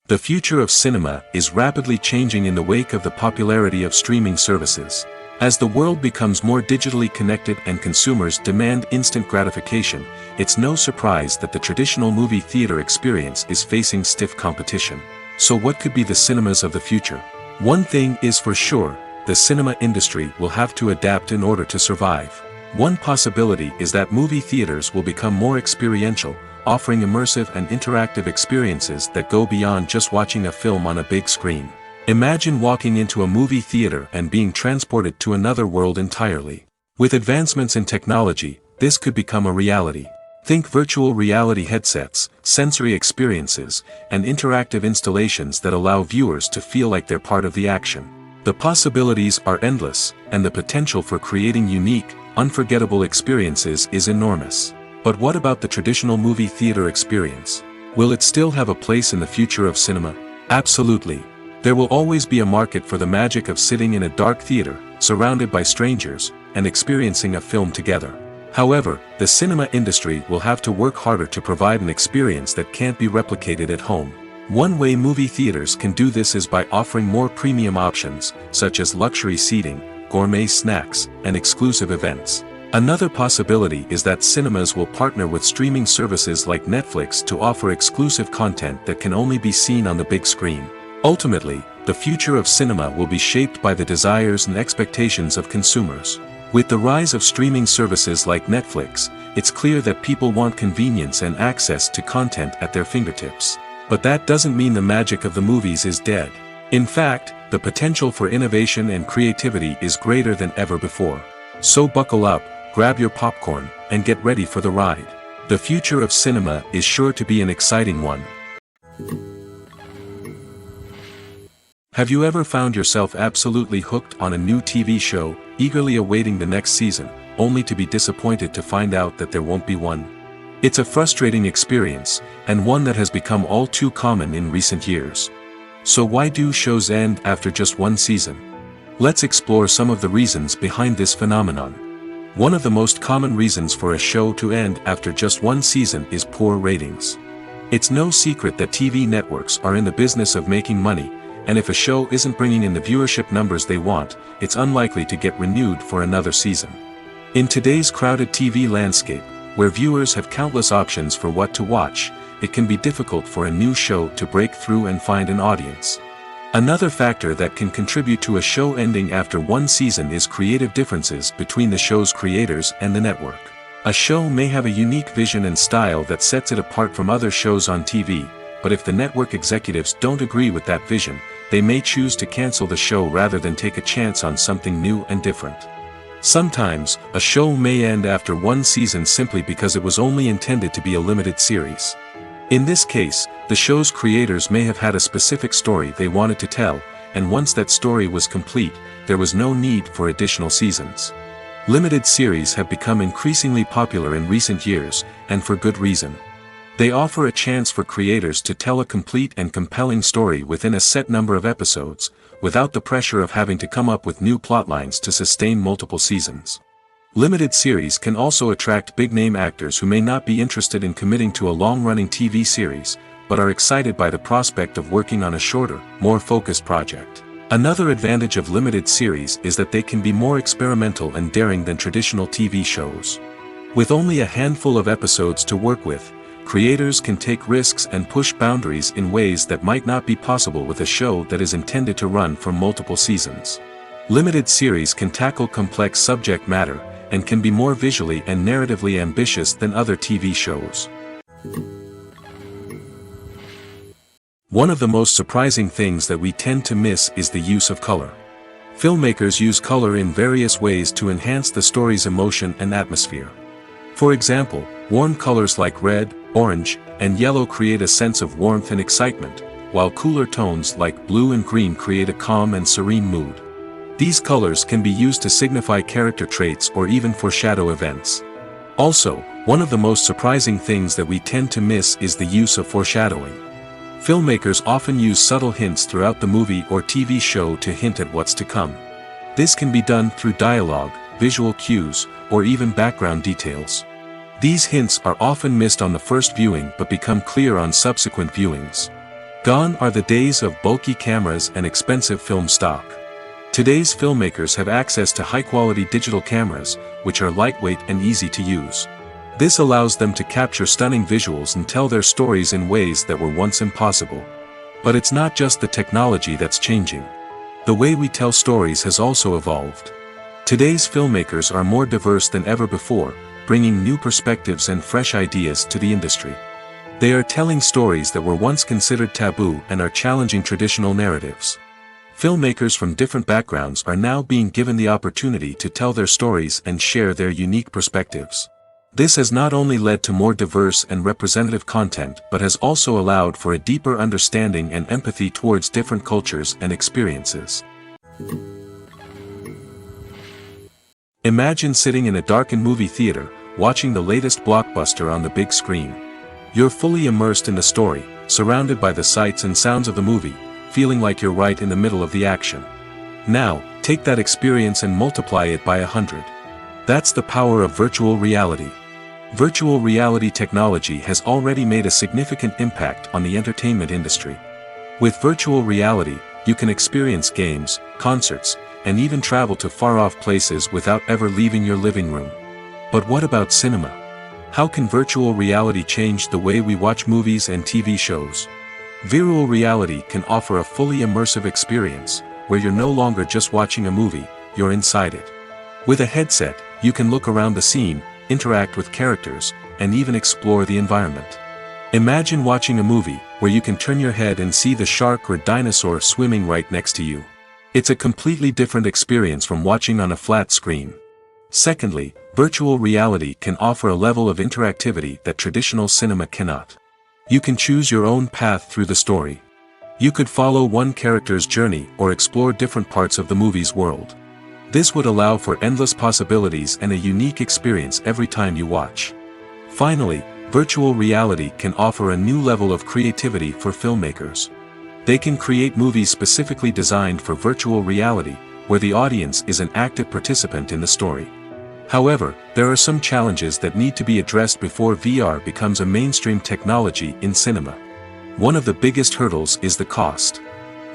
The future of cinema is rapidly changing in the wake of the popularity of streaming services. As the world becomes more digitally connected and consumers demand instant gratification, it's no surprise that the traditional movie theater experience is facing stiff competition. So what could be the cinemas of the future? One thing is for sure, the cinema industry will have to adapt in order to survive. One possibility is that movie theaters will become more experiential, offering immersive and interactive experiences that go beyond just watching a film on a big screen. Imagine walking into a movie theater and being transported to another world entirely. With advancements in technology, this could become a reality. Think virtual reality headsets, sensory experiences, and interactive installations that allow viewers to feel like they're part of the action. The possibilities are endless, and the potential for creating unique, unforgettable experiences is enormous. But what about the traditional movie theater experience? Will it still have a place in the future of cinema? Absolutely. There will always be a market for the magic of sitting in a dark theater, surrounded by strangers, and experiencing a film together. However, the cinema industry will have to work harder to provide an experience that can't be replicated at home. One way movie theaters can do this is by offering more premium options, such as luxury seating, gourmet snacks, and exclusive events. Another possibility is that cinemas will partner with streaming services like Netflix to offer exclusive content that can only be seen on the big screen. Ultimately, the future of cinema will be shaped by the desires and expectations of consumers. With the rise of streaming services like Netflix, it's clear that people want convenience and access to content at their fingertips. But that doesn't mean the magic of the movies is dead. In fact, the potential for innovation and creativity is greater than ever before. So buckle up, grab your popcorn, and get ready for the ride. The future of cinema is sure to be an exciting one. Have you ever found yourself absolutely hooked on a new TV show, eagerly awaiting the next season, only to be disappointed to find out that there won't be one? It's a frustrating experience, and one that has become all too common in recent years. So why do shows end after just one season? Let's explore some of the reasons behind this phenomenon. One of the most common reasons for a show to end after just one season is poor ratings. It's no secret that TV networks are in the business of making money, and if a show isn't bringing in the viewership numbers they want, it's unlikely to get renewed for another season. In today's crowded TV landscape, where viewers have countless options for what to watch, it can be difficult for a new show to break through and find an audience. Another factor that can contribute to a show ending after one season is creative differences between the show's creators and the network. A show may have a unique vision and style that sets it apart from other shows on TV, but if the network executives don't agree with that vision, they may choose to cancel the show rather than take a chance on something new and different. Sometimes, a show may end after one season simply because it was only intended to be a limited series. In this case, the show's creators may have had a specific story they wanted to tell, and once that story was complete, there was no need for additional seasons. Limited series have become increasingly popular in recent years, and for good reason. They offer a chance for creators to tell a complete and compelling story within a set number of episodes, without the pressure of having to come up with new plotlines to sustain multiple seasons. Limited series can also attract big-name actors who may not be interested in committing to a long-running TV series, but are excited by the prospect of working on a shorter, more focused project. Another advantage of limited series is that they can be more experimental and daring than traditional TV shows. With only a handful of episodes to work with, creators can take risks and push boundaries in ways that might not be possible with a show that is intended to run for multiple seasons. Limited series can tackle complex subject matter, and can be more visually and narratively ambitious than other TV shows. One of the most surprising things that we tend to miss is the use of color. Filmmakers use color in various ways to enhance the story's emotion and atmosphere. For example, warm colors like red, orange, and yellow create a sense of warmth and excitement, while cooler tones like blue and green create a calm and serene mood. These colors can be used to signify character traits or even foreshadow events. Also, one of the most surprising things that we tend to miss is the use of foreshadowing. Filmmakers often use subtle hints throughout the movie or TV show to hint at what's to come. This can be done through dialogue, visual cues, or even background details. These hints are often missed on the first viewing but become clear on subsequent viewings. Gone are the days of bulky cameras and expensive film stock. Today's filmmakers have access to high-quality digital cameras, which are lightweight and easy to use. This allows them to capture stunning visuals and tell their stories in ways that were once impossible. But it's not just the technology that's changing. The way we tell stories has also evolved. Today's filmmakers are more diverse than ever before, bringing new perspectives and fresh ideas to the industry. They are telling stories that were once considered taboo and are challenging traditional narratives. Filmmakers from different backgrounds are now being given the opportunity to tell their stories and share their unique perspectives. This has not only led to more diverse and representative content but has also allowed for a deeper understanding and empathy towards different cultures and experiences. Imagine sitting in a darkened movie theater, watching the latest blockbuster on the big screen. You're fully immersed in the story, surrounded by the sights and sounds of the movie, feeling like you're right in the middle of the action. Now, take that experience and multiply it by 100. That's the power of virtual reality. Virtual reality technology has already made a significant impact on the entertainment industry. With virtual reality, you can experience games, concerts, and even travel to far-off places without ever leaving your living room. But what about cinema? How can virtual reality change the way we watch movies and TV shows? Virtual reality can offer a fully immersive experience, where you're no longer just watching a movie, you're inside it. With a headset, you can look around the scene, interact with characters, and even explore the environment. Imagine watching a movie, where you can turn your head and see the shark or dinosaur swimming right next to you. It's a completely different experience from watching on a flat screen. Secondly, virtual reality can offer a level of interactivity that traditional cinema cannot. You can choose your own path through the story. You could follow one character's journey or explore different parts of the movie's world. This would allow for endless possibilities and a unique experience every time you watch. Finally, virtual reality can offer a new level of creativity for filmmakers. They can create movies specifically designed for virtual reality, where the audience is an active participant in the story. However, there are some challenges that need to be addressed before VR becomes a mainstream technology in cinema. One of the biggest hurdles is the cost.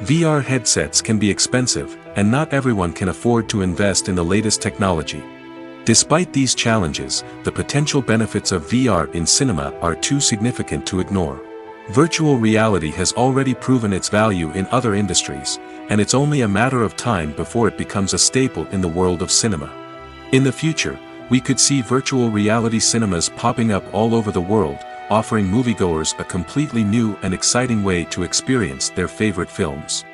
VR headsets can be expensive, and not everyone can afford to invest in the latest technology. Despite these challenges, the potential benefits of VR in cinema are too significant to ignore. Virtual reality has already proven its value in other industries, and it's only a matter of time before it becomes a staple in the world of cinema. In the future, we could see virtual reality cinemas popping up all over the world, offering moviegoers a completely new and exciting way to experience their favorite films.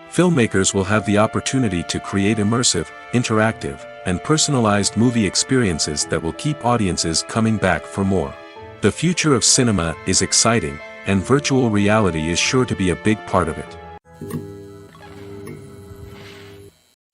Filmmakers will have the opportunity to create immersive, interactive, and personalized movie experiences that will keep audiences coming back for more. The future of cinema is exciting, and virtual reality is sure to be a big part of it.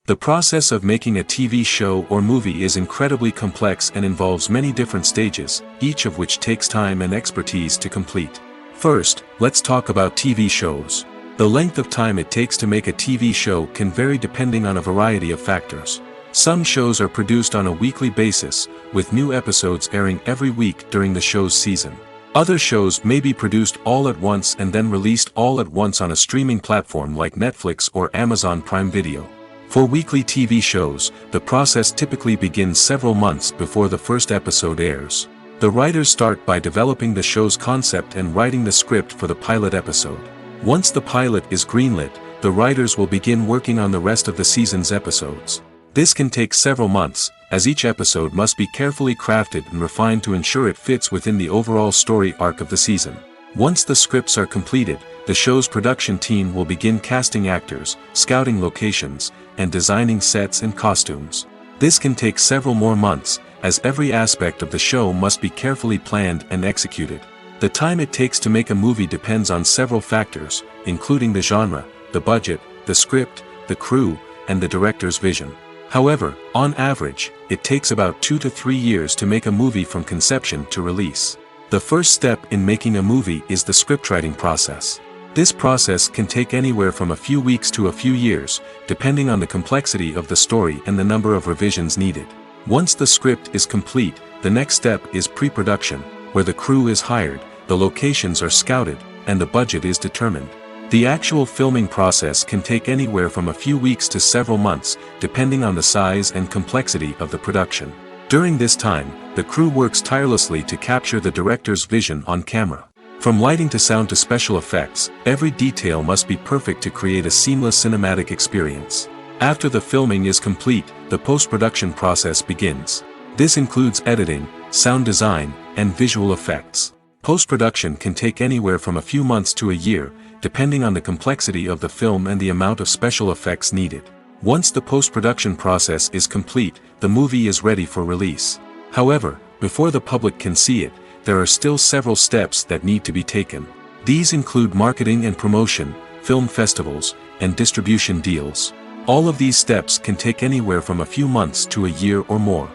The process of making a TV show or movie is incredibly complex and involves many different stages, each of which takes time and expertise to complete. First, let's talk about TV shows. The length of time it takes to make a TV show can vary depending on a variety of factors. Some shows are produced on a weekly basis, with new episodes airing every week during the show's season. Other shows may be produced all at once and then released all at once on a streaming platform like Netflix or Amazon Prime Video. For weekly TV shows, the process typically begins several months before the first episode airs. The writers start by developing the show's concept and writing the script for the pilot episode. Once the pilot is greenlit, the writers will begin working on the rest of the season's episodes. This can take several months, as each episode must be carefully crafted and refined to ensure it fits within the overall story arc of the season. Once the scripts are completed, the show's production team will begin casting actors, scouting locations, and designing sets and costumes. This can take several more months, as every aspect of the show must be carefully planned and executed. The time it takes to make a movie depends on several factors, including the genre, the budget, the script, the crew, and the director's vision. However, on average, it takes about 2 to 3 years to make a movie from conception to release. The first step in making a movie is the scriptwriting process. This process can take anywhere from a few weeks to a few years, depending on the complexity of the story and the number of revisions needed. Once the script is complete, the next step is pre-production, where the crew is hired, the locations are scouted, and the budget is determined. The actual filming process can take anywhere from a few weeks to several months, depending on the size and complexity of the production. During this time, the crew works tirelessly to capture the director's vision on camera. From lighting to sound to special effects, every detail must be perfect to create a seamless cinematic experience. After the filming is complete, the post-production process begins. This includes editing, sound design, and visual effects. Post-production can take anywhere from a few months to a year, depending on the complexity of the film and the amount of special effects needed. Once the post-production process is complete, the movie is ready for release. However, before the public can see it, there are still several steps that need to be taken. These include marketing and promotion, film festivals, and distribution deals. All of these steps can take anywhere from a few months to a year or more.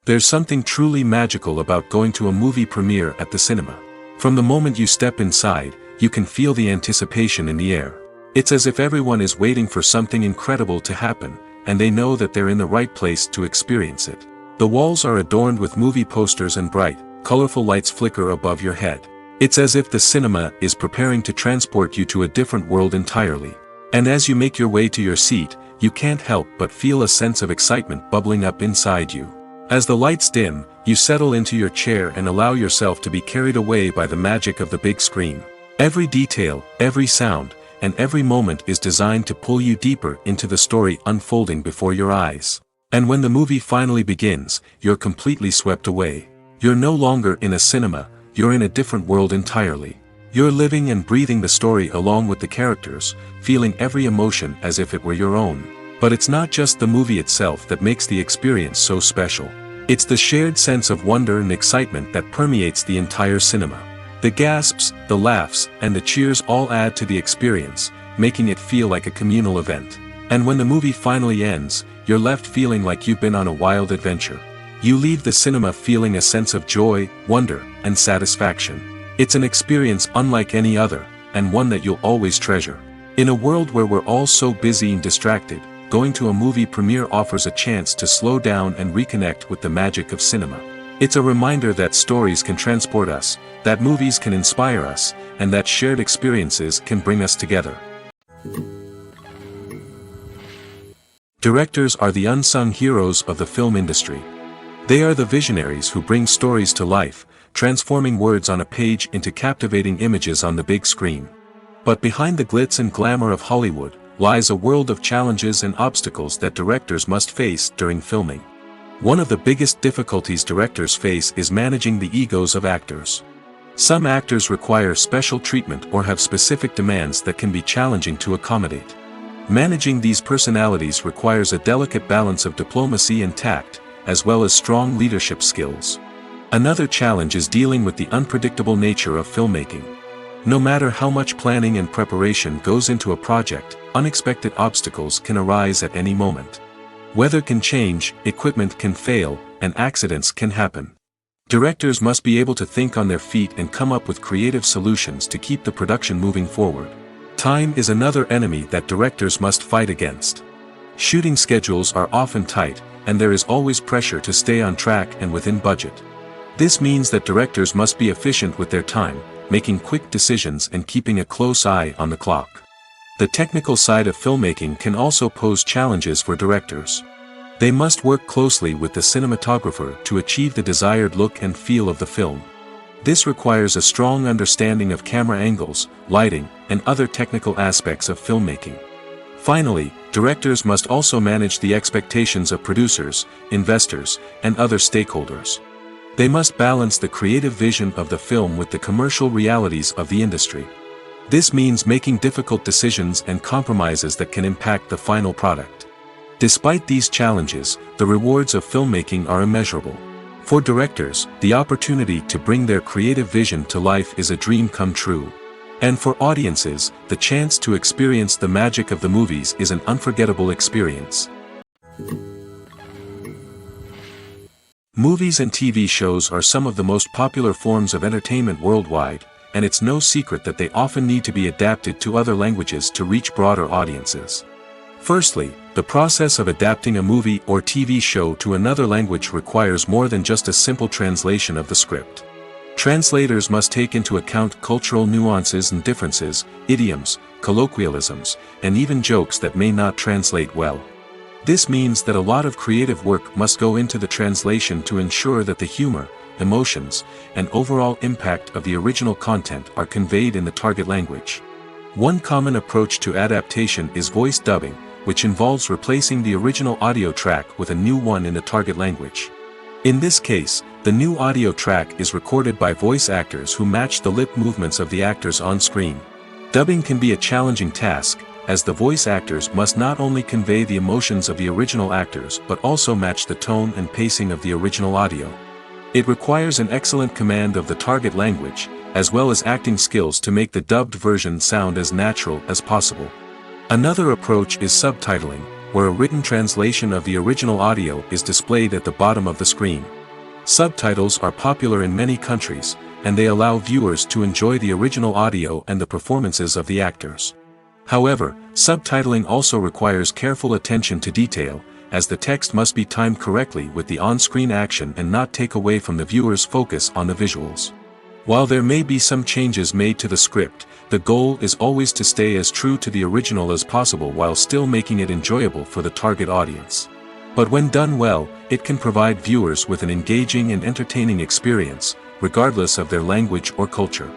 There's something truly magical about going to a movie premiere at the cinema. From the moment you step inside, you can feel the anticipation in the air. It's as if everyone is waiting for something incredible to happen, and they know that they're in the right place to experience it. The walls are adorned with movie posters and bright, colorful lights flicker above your head. It's as if the cinema is preparing to transport you to a different world entirely. And as you make your way to your seat, you can't help but feel a sense of excitement bubbling up inside you. As the lights dim, you settle into your chair and allow yourself to be carried away by the magic of the big screen. Every detail, every sound, and every moment is designed to pull you deeper into the story unfolding before your eyes. And when the movie finally begins, you're completely swept away. You're no longer in a cinema, you're in a different world entirely. You're living and breathing the story along with the characters, feeling every emotion as if it were your own. But it's not just the movie itself that makes the experience so special. It's the shared sense of wonder and excitement that permeates the entire cinema. The gasps, the laughs, and the cheers all add to the experience, making it feel like a communal event. And when the movie finally ends, you're left feeling like you've been on a wild adventure. You leave the cinema feeling a sense of joy, wonder, and satisfaction. It's an experience unlike any other, and one that you'll always treasure. In a world where we're all so busy and distracted, going to a movie premiere offers a chance to slow down and reconnect with the magic of cinema. It's a reminder that stories can transport us, that movies can inspire us, and that shared experiences can bring us together. Directors are the unsung heroes of the film industry. They are the visionaries who bring stories to life, transforming words on a page into captivating images on the big screen. But behind the glitz and glamour of Hollywood, lies a world of challenges and obstacles that directors must face during filming. One of the biggest difficulties directors face is managing the egos of actors. Some actors require special treatment or have specific demands that can be challenging to accommodate. Managing these personalities requires a delicate balance of diplomacy and tact, as well as strong leadership skills. Another challenge is dealing with the unpredictable nature of filmmaking. No matter how much planning and preparation goes into a project, unexpected obstacles can arise at any moment. Weather can change, equipment can fail, and accidents can happen. Directors must be able to think on their feet and come up with creative solutions to keep the production moving forward. Time is another enemy that directors must fight against. Shooting schedules are often tight, and there is always pressure to stay on track and within budget. This means that directors must be efficient with their time, making quick decisions and keeping a close eye on the clock. The technical side of filmmaking can also pose challenges for directors. They must work closely with the cinematographer to achieve the desired look and feel of the film. This requires a strong understanding of camera angles, lighting, and other technical aspects of filmmaking. Finally, directors must also manage the expectations of producers, investors, and other stakeholders. They must balance the creative vision of the film with the commercial realities of the industry. This means making difficult decisions and compromises that can impact the final product. Despite these challenges, the rewards of filmmaking are immeasurable. For directors, the opportunity to bring their creative vision to life is a dream come true. And for audiences, the chance to experience the magic of the movies is an unforgettable experience. Movies and TV shows are some of the most popular forms of entertainment worldwide, and it's no secret that they often need to be adapted to other languages to reach broader audiences. Firstly, the process of adapting a movie or TV show to another language requires more than just a simple translation of the script. Translators must take into account cultural nuances and differences, idioms, colloquialisms, and even jokes that may not translate well. This means that a lot of creative work must go into the translation to ensure that the humor, emotions, and overall impact of the original content are conveyed in the target language. One common approach to adaptation is voice dubbing, which involves replacing the original audio track with a new one in the target language. In this case, the new audio track is recorded by voice actors who match the lip movements of the actors on screen. Dubbing can be a challenging task, as the voice actors must not only convey the emotions of the original actors but also match the tone and pacing of the original audio. It requires an excellent command of the target language, as well as acting skills to make the dubbed version sound as natural as possible. Another approach is subtitling, where a written translation of the original audio is displayed at the bottom of the screen. Subtitles are popular in many countries, and they allow viewers to enjoy the original audio and the performances of the actors. However, subtitling also requires careful attention to detail, as the text must be timed correctly with the on-screen action and not take away from the viewer's focus on the visuals. While there may be some changes made to the script, the goal is always to stay as true to the original as possible while still making it enjoyable for the target audience. But when done well, it can provide viewers with an engaging and entertaining experience, regardless of their language or culture.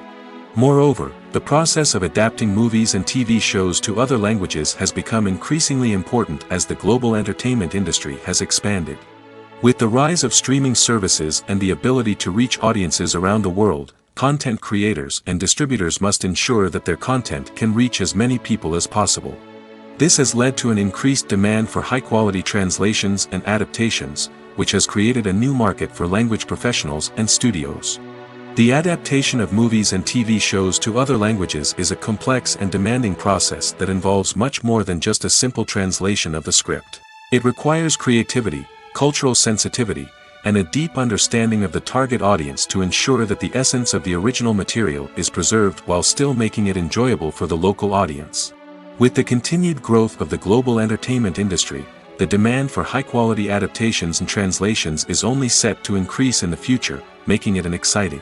Moreover, the process of adapting movies and TV shows to other languages has become increasingly important as the global entertainment industry has expanded. With the rise of streaming services and the ability to reach audiences around the world, content creators and distributors must ensure that their content can reach as many people as possible. This has led to an increased demand for high-quality translations and adaptations, which has created a new market for language professionals and studios. The adaptation of movies and TV shows to other languages is a complex and demanding process that involves much more than just a simple translation of the script. It requires creativity, cultural sensitivity, and a deep understanding of the target audience to ensure that the essence of the original material is preserved while still making it enjoyable for the local audience. With the continued growth of the global entertainment industry, the demand for high-quality adaptations and translations is only set to increase in the future, making it an exciting.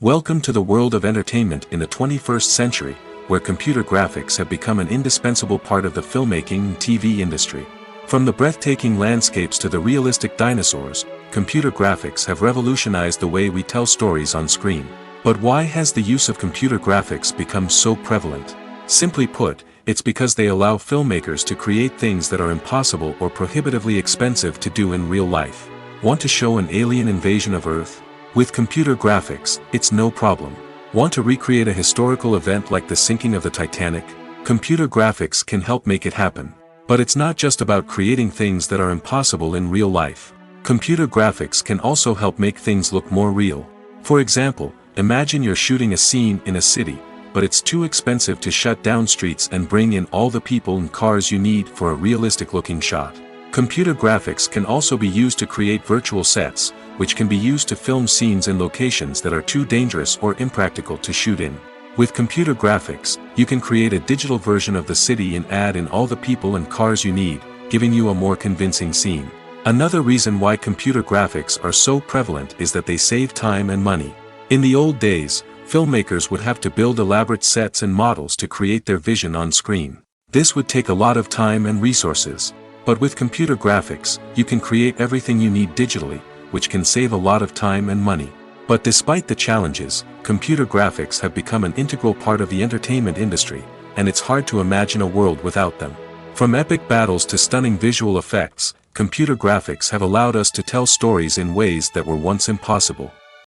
Welcome to the world of entertainment in the 21st century, where computer graphics have become an indispensable part of the filmmaking and TV industry. From the breathtaking landscapes to the realistic dinosaurs, computer graphics have revolutionized the way we tell stories on screen. But why has the use of computer graphics become so prevalent? Simply put, it's because they allow filmmakers to create things that are impossible or prohibitively expensive to do in real life. Want to show an alien invasion of Earth? With computer graphics, it's no problem. Want to recreate a historical event like the sinking of the Titanic? Computer graphics can help make it happen. But it's not just about creating things that are impossible in real life. Computer graphics can also help make things look more real. For example, imagine you're shooting a scene in a city, but it's too expensive to shut down streets and bring in all the people and cars you need for a realistic-looking shot. Computer graphics can also be used to create virtual sets, which can be used to film scenes in locations that are too dangerous or impractical to shoot in. With computer graphics, you can create a digital version of the city and add in all the people and cars you need, giving you a more convincing scene. Another reason why computer graphics are so prevalent is that they save time and money. In the old days, filmmakers would have to build elaborate sets and models to create their vision on screen. This would take a lot of time and resources. But with computer graphics, you can create everything you need digitally, which can save a lot of time and money. But despite the challenges, computer graphics have become an integral part of the entertainment industry, and it's hard to imagine a world without them. From epic battles to stunning visual effects, computer graphics have allowed us to tell stories in ways that were once impossible.